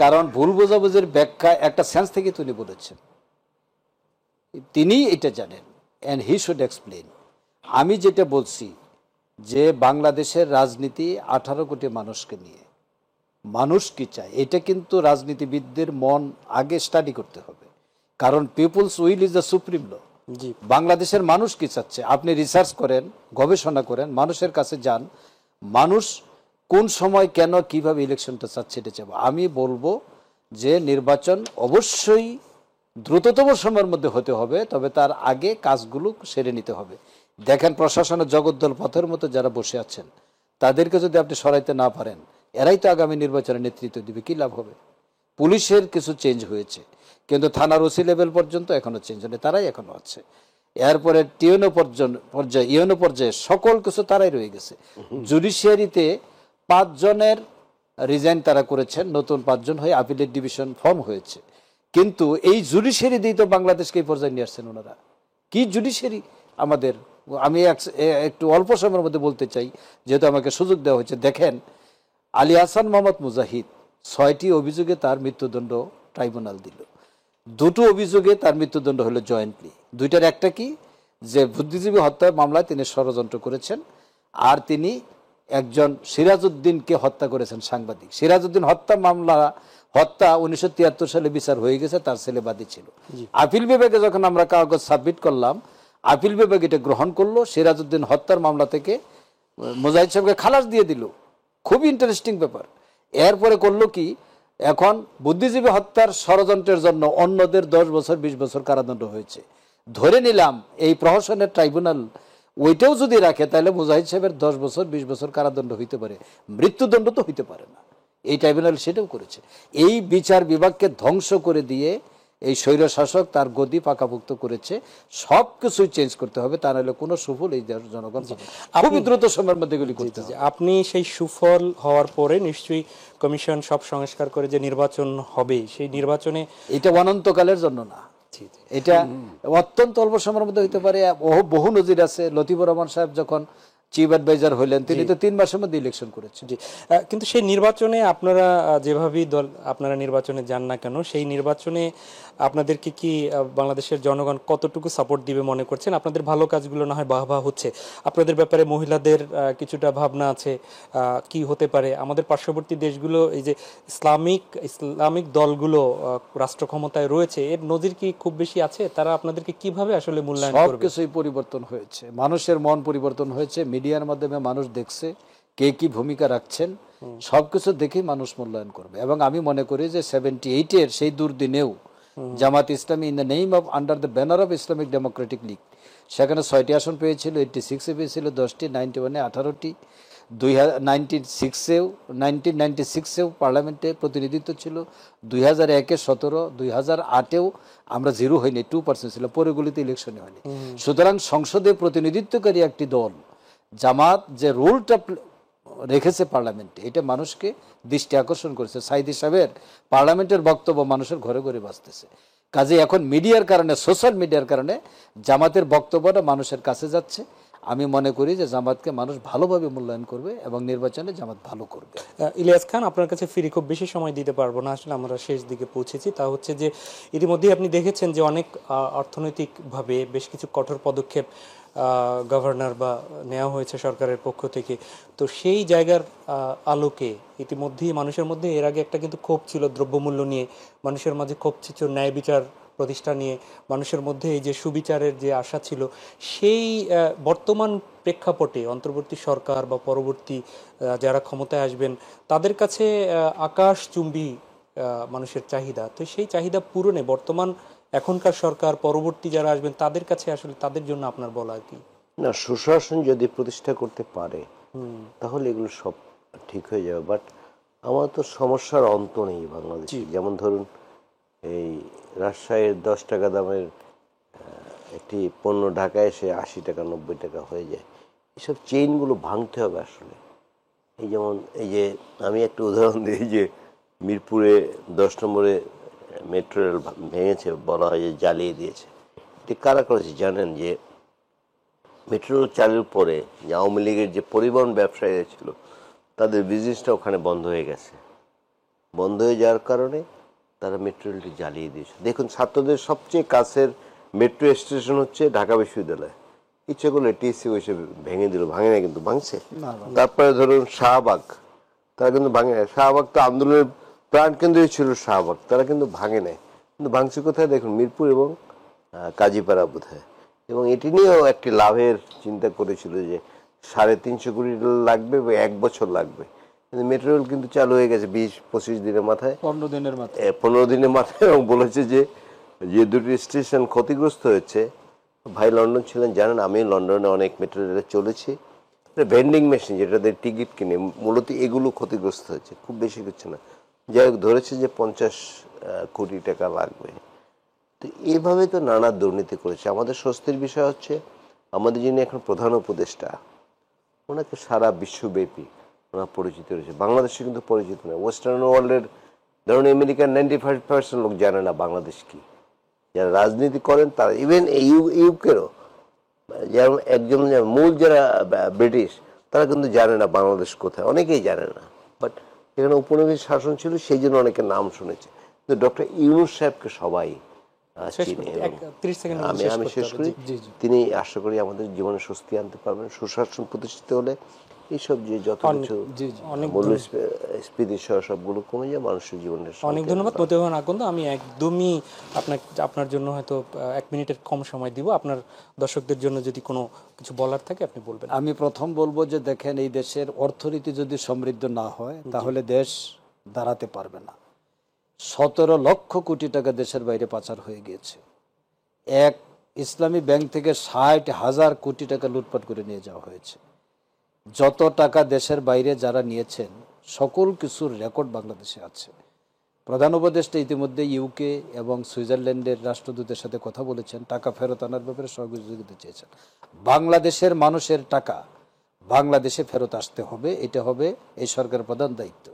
কারণ ভুল বোঝাবুঝির ব্যাখ্যা একটা সেন্স থেকে তিনি বলেছেন, তিনি এটা জানেন, অ্যান্ড হি শুড এক্সপ্লেইন। আমি যেটা বলছি যে বাংলাদেশের রাজনীতি 18 কোটি মানুষকে নিয়ে, মানুষ কি চায় এটা কিন্তু রাজনীতিবিদদের মন আগে স্টাডি করতে হবে, কারণ people's will is the supreme law. বাংলাদেশের মানুষ কি চাচ্ছে আপনি রিসার্চ করেন, গবেষণা করেন, মানুষের কাছে যান, মানুষ কোন সময় কেন কিভাবে ইলেকশনটা চাচ্ছে এটা চাবো। আমি বলবো যে নির্বাচন অবশ্যই দ্রুততম সময়ের মধ্যে হতে হবে, তবে তার আগে কাজগুলো সেরে নিতে হবে। দেখেন প্রশাসনের জগদ্দল পথের মতো যারা বসে আছেন তাদেরকে যদি আপনি সরাইতে না পারেন, এরাই তো আগামী নির্বাচনে নেতৃত্ব দিবে, কি লাভ হবে? পুলিশের কিছু চেঞ্জ হয়েছে, কিন্তু থানার ওসি লেভেল পর্যন্ত এখনো চেঞ্জ হয়নি, তারাই এখনো আছে। এরপরে টিএনও পর্যায়ে ইউএনও পর্যায়ে সকল কিছু তারাই রয়ে গেছে। জুডিশিয়ারিতে 5 জনের রিজাইন তারা করেছেন, নতুন 5 জন হয়ে আপিলেট ডিভিশন ফর্ম হয়েছে। কিন্তু এই জুডিশিয়ারি দিয়ে তো বাংলাদেশকে এই পর্যায়ে নিয়ে আসছেন ওনারা। কি জুডিশিয়ারি আমাদের, আমি একটু অল্প সময়ের মধ্যে বলতে চাই যেহেতু আমাকে সুযোগ দেওয়া হয়েছে। দেখেন আলী হাসান মোহাম্মদ মুজাহিদ 6টি অভিযোগে তার মৃত্যুদণ্ড ট্রাইব্যুনাল দিল, 2টো অভিযোগে তার মৃত্যুদণ্ড হলো জয়েন্টলি। 2টার একটা কি যে বুদ্ধিজীবী হত্যার মামলায় তিনি ষড়যন্ত্র করেছেন, আর তিনি একজন সিরাজউদ্দিনকে হত্যা করেছেন, সাংবাদিক। সিরাজউদ্দিন হত্যা মামলা হত্যা 1973 সালে বিচার হয়ে গেছে, তার ছেলে বাদী ছিল। আপিল বিভাগে যখন আমরা কাগজ সাবমিট করলাম, আপিল বিভাগ এটা গ্রহণ করলো, সিরাজউদ্দিন হত্যার মামলা থেকে মুজাহিদ সাহেবকে খালাস দিয়ে দিল। খুবই ইন্টারেস্টিং ব্যাপার। এরপরে করলো কি, এখন বুদ্ধিজীবী হত্যার ষড়যন্ত্রের জন্য অন্যদের 10 বছর 20 বছর কারাদণ্ড হয়েছে। ধরে নিলাম এই প্রহসনের ট্রাইব্যুনাল ওইটাও যদি রাখে তাহলে মুজাহিদ সাহেবের 10 বছর 20 বছর কারাদণ্ড হইতে পারে, মৃত্যুদণ্ড তো হইতে পারে না। এই ট্রাইব্যুনাল সেটাও করেছে। এই বিচার বিভাগকে ধ্বংস করে দিয়ে এই স্বৈর শাসক তার গদি পাকাভুক্ত করেছে। সব কিছুই চেঞ্জ করতে হবে, তা নাহলে কোনো সুফল এই জনগণ খুবই দ্রুত সময়ের মধ্যে এগুলি করতে হবে। আপনি সেই সুফল হওয়ার পরে নিশ্চয়ই কমিশন সব সংস্কার করে যে নির্বাচন হবে, সেই নির্বাচনে এটা অনন্তকালের জন্য না, এটা অত্যন্ত অল্প সময়ের মধ্যে হইতে পারে। বহু নজির আছে। লতিফুর রহমান সাহেব যখন চিফ অ্যাডভাইজার হইলেন তিনি তো 3 মাসের মধ্যে ইলেকশন করেছেন। কিন্তু সেই নির্বাচনে আপনারা যেভাবেই আপনারা নির্বাচনে যান না কেন, সেই নির্বাচনে আপনাদেরকে কি বাংলাদেশের জনগণ কতটুকু সাপোর্ট দিবে মনে করছেন? আপনাদের ভালো কাজগুলো না হয় বাহবা হচ্ছে, আপনাদের ব্যাপারে মহিলাদের কিছুটা ভাবনা আছে, কি হতে পারে? আমাদের পার্শ্ববর্তী দেশগুলো এই যে ইসলামিক দলগুলো রাষ্ট্র ক্ষমতায় রয়েছে, এর নজির কি খুব বেশি আছে? তারা আপনাদেরকে কিভাবে আসলে মূল্যায়ন করবে? সবকিছুই পরিবর্তন হয়েছে, মানুষের মন পরিবর্তন হয়েছে, মিডিয়ার মাধ্যমে মানুষ দেখছে কে কি ভূমিকা রাখছেন, সবকিছু দেখেই মানুষ মূল্যায়ন করবে। এবং আমি মনে করি যে 78-এর সেই দুর্দিনেও Jamaat Islami in the name of under the banner of Islamic Democratic League, সেখানে 6টি আসন পেয়েছিল, 86-এ পেয়েছিল 10টি, 91-এ 18টি, 1996-এও পার্লামেন্টে প্রতিনিধিত্ব ছিল, 2001-এ 17, 2008-এও আমরা 0 হয়নি, 2% ছিল, পরেগুলিতে ইলেকশনে হয়নি। সুতরাং সংসদে প্রতিনিধিত্বকারী একটি দল জামাত যে রোলটা রেখেছে পার্লামেন্টে, এটা মানুষকে দৃষ্টি আকর্ষণ করেছে। সাইদি সাহেবের পার্লামেন্টের বক্তব্য মানুষের ঘরে ঘরে বাজতেছে। কাজে এখন মিডিয়ার কারণে, সোশ্যাল মিডিয়ার কারণে জামাতের বক্তব্যটা মানুষের কাছে যাচ্ছে। আমি মনে করি যে জামাতকে মানুষ ভালোভাবে মূল্যায়ন করবে এবং নির্বাচনে জামাত ভালো করবে। ইলিয়াস খান, আপনার কাছে ফিরে খুব বেশি সময় দিতে পারবো না, আসলে আমরা শেষ দিকে পৌঁছেছি। তা হচ্ছে যে ইতিমধ্যেই আপনি দেখেছেন যে অনেক অর্থনৈতিকভাবে বেশ কিছু কঠোর পদক্ষেপ গভর্নর বা নেওয়া হয়েছে সরকারের পক্ষ থেকে। তো সেই জায়গার আলোকে ইতিমধ্যেই মানুষের মধ্যে এর আগে একটা কিন্তু ক্ষোভ ছিল দ্রব্যমূল্য নিয়ে, মানুষের মাঝে ক্ষোভ ছিল ন্যায় বিচার প্রতিষ্ঠা নিয়ে, মানুষের মধ্যে এই যে সুবিচারের যে আশা ছিল, সেই বর্তমান প্রেক্ষাপটে অন্তর্বর্তী সরকার বা পরবর্তী যারা ক্ষমতায় আসবেন তাদের কাছে আকাশচুম্বী মানুষের চাহিদা। তো সেই চাহিদা পূরণে বর্তমান এখনকার সরকার, পরবর্তী যারা আসবেন তাদের কাছে আসলে তাদের জন্য আপনার বলা কি? না, সুশাসন যদি প্রতিষ্ঠা করতে পারে তাহলে এগুলো সব ঠিক হয়ে যাবে। বাট আমার তো সমস্যার অন্ত নেই বাংলাদেশে। যেমন ধরুন, এই রাজশাহীর 10 টাকা দামের একটি পণ্য ঢাকায় এসে 80 টাকা 90 টাকা হয়ে যায়। এসব চেইনগুলো ভাঙতে হবে আসলে। এই যেমন এই যে আমি একটা উদাহরণ দিই, যে মিরপুরে 10 নম্বরে মেট্রো রেল ভেঙেছে, বলা হয় যে জ্বালিয়ে দিয়েছে। এটি কারা করেছে জানেন? যে মেট্রো রেল চালুর পরে যে আওয়ামী লীগের যে পরিবহন ব্যবসায়ীরা ছিল তাদের বিজনেসটা ওখানে বন্ধ হয়ে গেছে। বন্ধ হয়ে যাওয়ার কারণে তারা মেট্রো রেলটি জ্বালিয়ে দিয়েছে। দেখুন, ছাত্রদের সবচেয়ে কাছের মেট্রো স্টেশন হচ্ছে ঢাকা বিশ্ববিদ্যালয়। ইচ্ছে করলে টিএসসি এসে ভেঙে দিল, ভাঙে না কিন্তু, ভাঙছে। তারপরে ধরুন শাহবাগ, তারা কিন্তু ভাঙে না। শাহবাগ তো আন্দোলনের প্রাণ কেন্দ্রই ছিল শাহবাগ, তারা কিন্তু ভাঙে নেয়। কিন্তু ভাঙছে কোথায়? দেখুন, মিরপুর এবং কাজীপাড়া বোধহয়। এবং এটি নিয়েও একটি লাভের চিন্তা করেছিল যে 350 কোটি লাগবে বা 1 বছর লাগবে। কিন্তু মেট্রো রেল কিন্তু চালু হয়ে গেছে 20-25 দিনের মাথায়, 15 দিনের মাথায়। এবং বলেছে যে দুটি স্টেশন ক্ষতিগ্রস্ত হয়েছে। ভাই লন্ডন ছিলেন, জানেন, আমি লন্ডনে অনেক মেট্রো রেলে চলেছি। ভেন্ডিং মেশিন যেটাতে টিকিট কিনে, মূলত এগুলো ক্ষতিগ্রস্ত হয়েছে, খুব বেশি কিছু না। যাই হোক, ধরেছে যে 50 কোটি টাকা লাগবে। তো এইভাবে তো নানা দুর্নীতি করেছে। আমাদের স্বস্তির বিষয় হচ্ছে আমাদের যিনি এখন প্রধান উপদেষ্টা, ওনাকে সারা বিশ্বব্যাপী ওনার পরিচিত রয়েছে। বাংলাদেশে কিন্তু পরিচিত নয়। ওয়েস্টার্ন ওয়ার্ল্ডের ধরুন আমেরিকার 95% লোক জানে না বাংলাদেশ কি। যারা রাজনীতি করেন তারা, ইভেন ইউকেরও যেমন একজন মূল যারা ব্রিটিশ, তারা কিন্তু জানে না বাংলাদেশ কোথায়, অনেকেই জানে না। বাট এখানে উপনিবেশ শাসন ছিল, সেই জন্য অনেকের নাম শুনেছে। কিন্তু ডক্টর ইউনূস সাহেবকে সবাই চিনে। আমি শেষ করি, তিনি আশা করি আমাদের জীবনে স্বস্তি আনতে পারবেন। সুশাসন প্রতিষ্ঠিত হলে এইসব যে যত কিছু মূল্যস্ফীতি সবগুলো কমে যায়, মানুষের জীবনের। অনেক ধন্যবাদ মতিউর আকন্দ। আমি একদমই আপনার জন্য হয়তো 1 মিনিটের কম সময় দিব। আপনার দর্শকদের জন্য যদি কোনো কিছু বলার থাকে আপনি বলবেন। আমি প্রথম বলবো যে দেখেন, এই দেশের অর্থনীতি যদি সমৃদ্ধ না হয় তাহলে দেশ দাঁড়াতে পারবে না। 17 লক্ষ কোটি টাকা দেশের বাইরে পাচার হয়ে গিয়েছে। এক ইসলামী ব্যাংক থেকে 60,000 কোটি টাকা লুটপাট করে নিয়ে যাওয়া হয়েছে। যত টাকা দেশের বাইরে যারা নিয়েছেন সকল কিছুর রেকর্ড বাংলাদেশে আছে। প্রধান উপদেষ্টা ইতিমধ্যে ইউকে এবং সুইজারল্যান্ডের রাষ্ট্রদূতের সাথে কথা বলেছেন, টাকা ফেরত আনার ব্যাপারে সহযোগিতা চেয়েছেন। বাংলাদেশের মানুষের টাকা বাংলাদেশে ফেরত আসতে হবে, এটা হবে এই সরকারের প্রধান দায়িত্ব।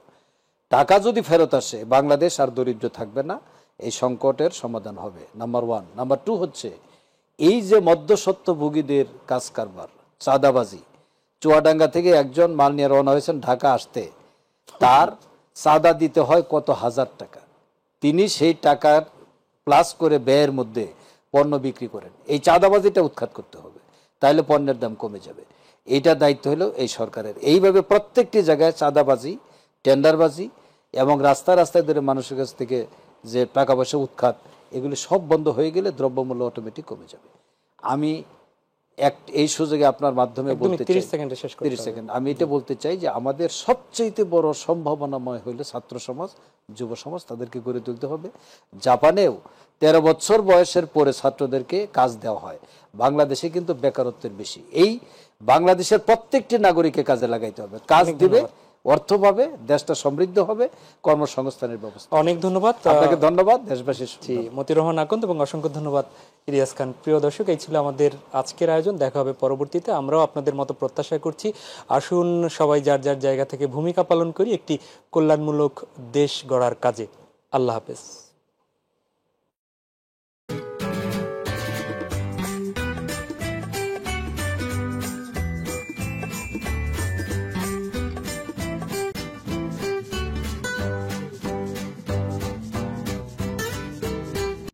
টাকা যদি ফেরত আসে, বাংলাদেশ আর দরিদ্র থাকবে না, এই সংকটের সমাধান হবে। নাম্বার 1। নাম্বার 2 হচ্ছে এই যে মধ্যস্বত্বভোগীদের কাজ কারবার, চাঁদাবাজি। চুয়াডাঙ্গা থেকে একজন মাল নিয়ে রওনা হয়েছেন ঢাকা আসতে, তার চাঁদা দিতে হয় কত হাজার টাকা। তিনি সেই টাকার প্লাস করে ব্যয়ের মধ্যে পণ্য বিক্রি করেন। এই চাঁদাবাজিটা উৎখাত করতে হবে, তাহলে পণ্যের দাম কমে যাবে। এইটা দায়িত্ব হলো এই সরকারের। এইভাবে প্রত্যেকটি জায়গায় চাঁদাবাজি, টেন্ডারবাজি এবং রাস্তায় ধরে মানুষের কাছ থেকে যে টাকা পয়সা উৎখাত, এগুলি সব বন্ধ হয়ে গেলে দ্রব্যমূল্য অটোমেটিক কমে যাবে। আমি এই সুযোগে আপনার মাধ্যমে একদমই বলতে 30 চাই, সেকেন্ডে শেষ করতে 30 হবে। সেকেন্ড, আমি এটা বলতে চাই যে আমাদের সবচেয়ে বড় সম্ভাবনাময় হইল ছাত্র সমাজ, যুব সমাজ, তাদেরকে গড়ে তুলতে হবে। জাপানেও 13 বছর বয়সের পরে ছাত্রদেরকে কাজ দেওয়া হয়, বাংলাদেশে কিন্তু বেকারত্বের বেশি। এই বাংলাদেশের প্রত্যেকটি নাগরিককে কাজে লাগাইতে হবে, কাজ দিবে, অর্থ পাবে, দেশটা সমৃদ্ধ হবে, কর্মসংস্থানের ব্যবস্থা। অনেক ধন্যবাদ আপনাকে ধন্যবাদ, দেশবাসীর জি, মতিউর রহমান আকন্দ এবং অসংখ্য ধন্যবাদ ইলিয়াস খান। প্রিয় দর্শক, এই ছিল আমাদের আজকের আয়োজন। দেখা হবে পরবর্তীতে। আমরাও আপনাদের মতো প্রত্যাশা করছি। আসুন সবাই যার যার জায়গা থেকে ভূমিকা পালন করি একটি কল্যাণমূলক দেশ গড়ার কাজে। আল্লাহ হাফেজ।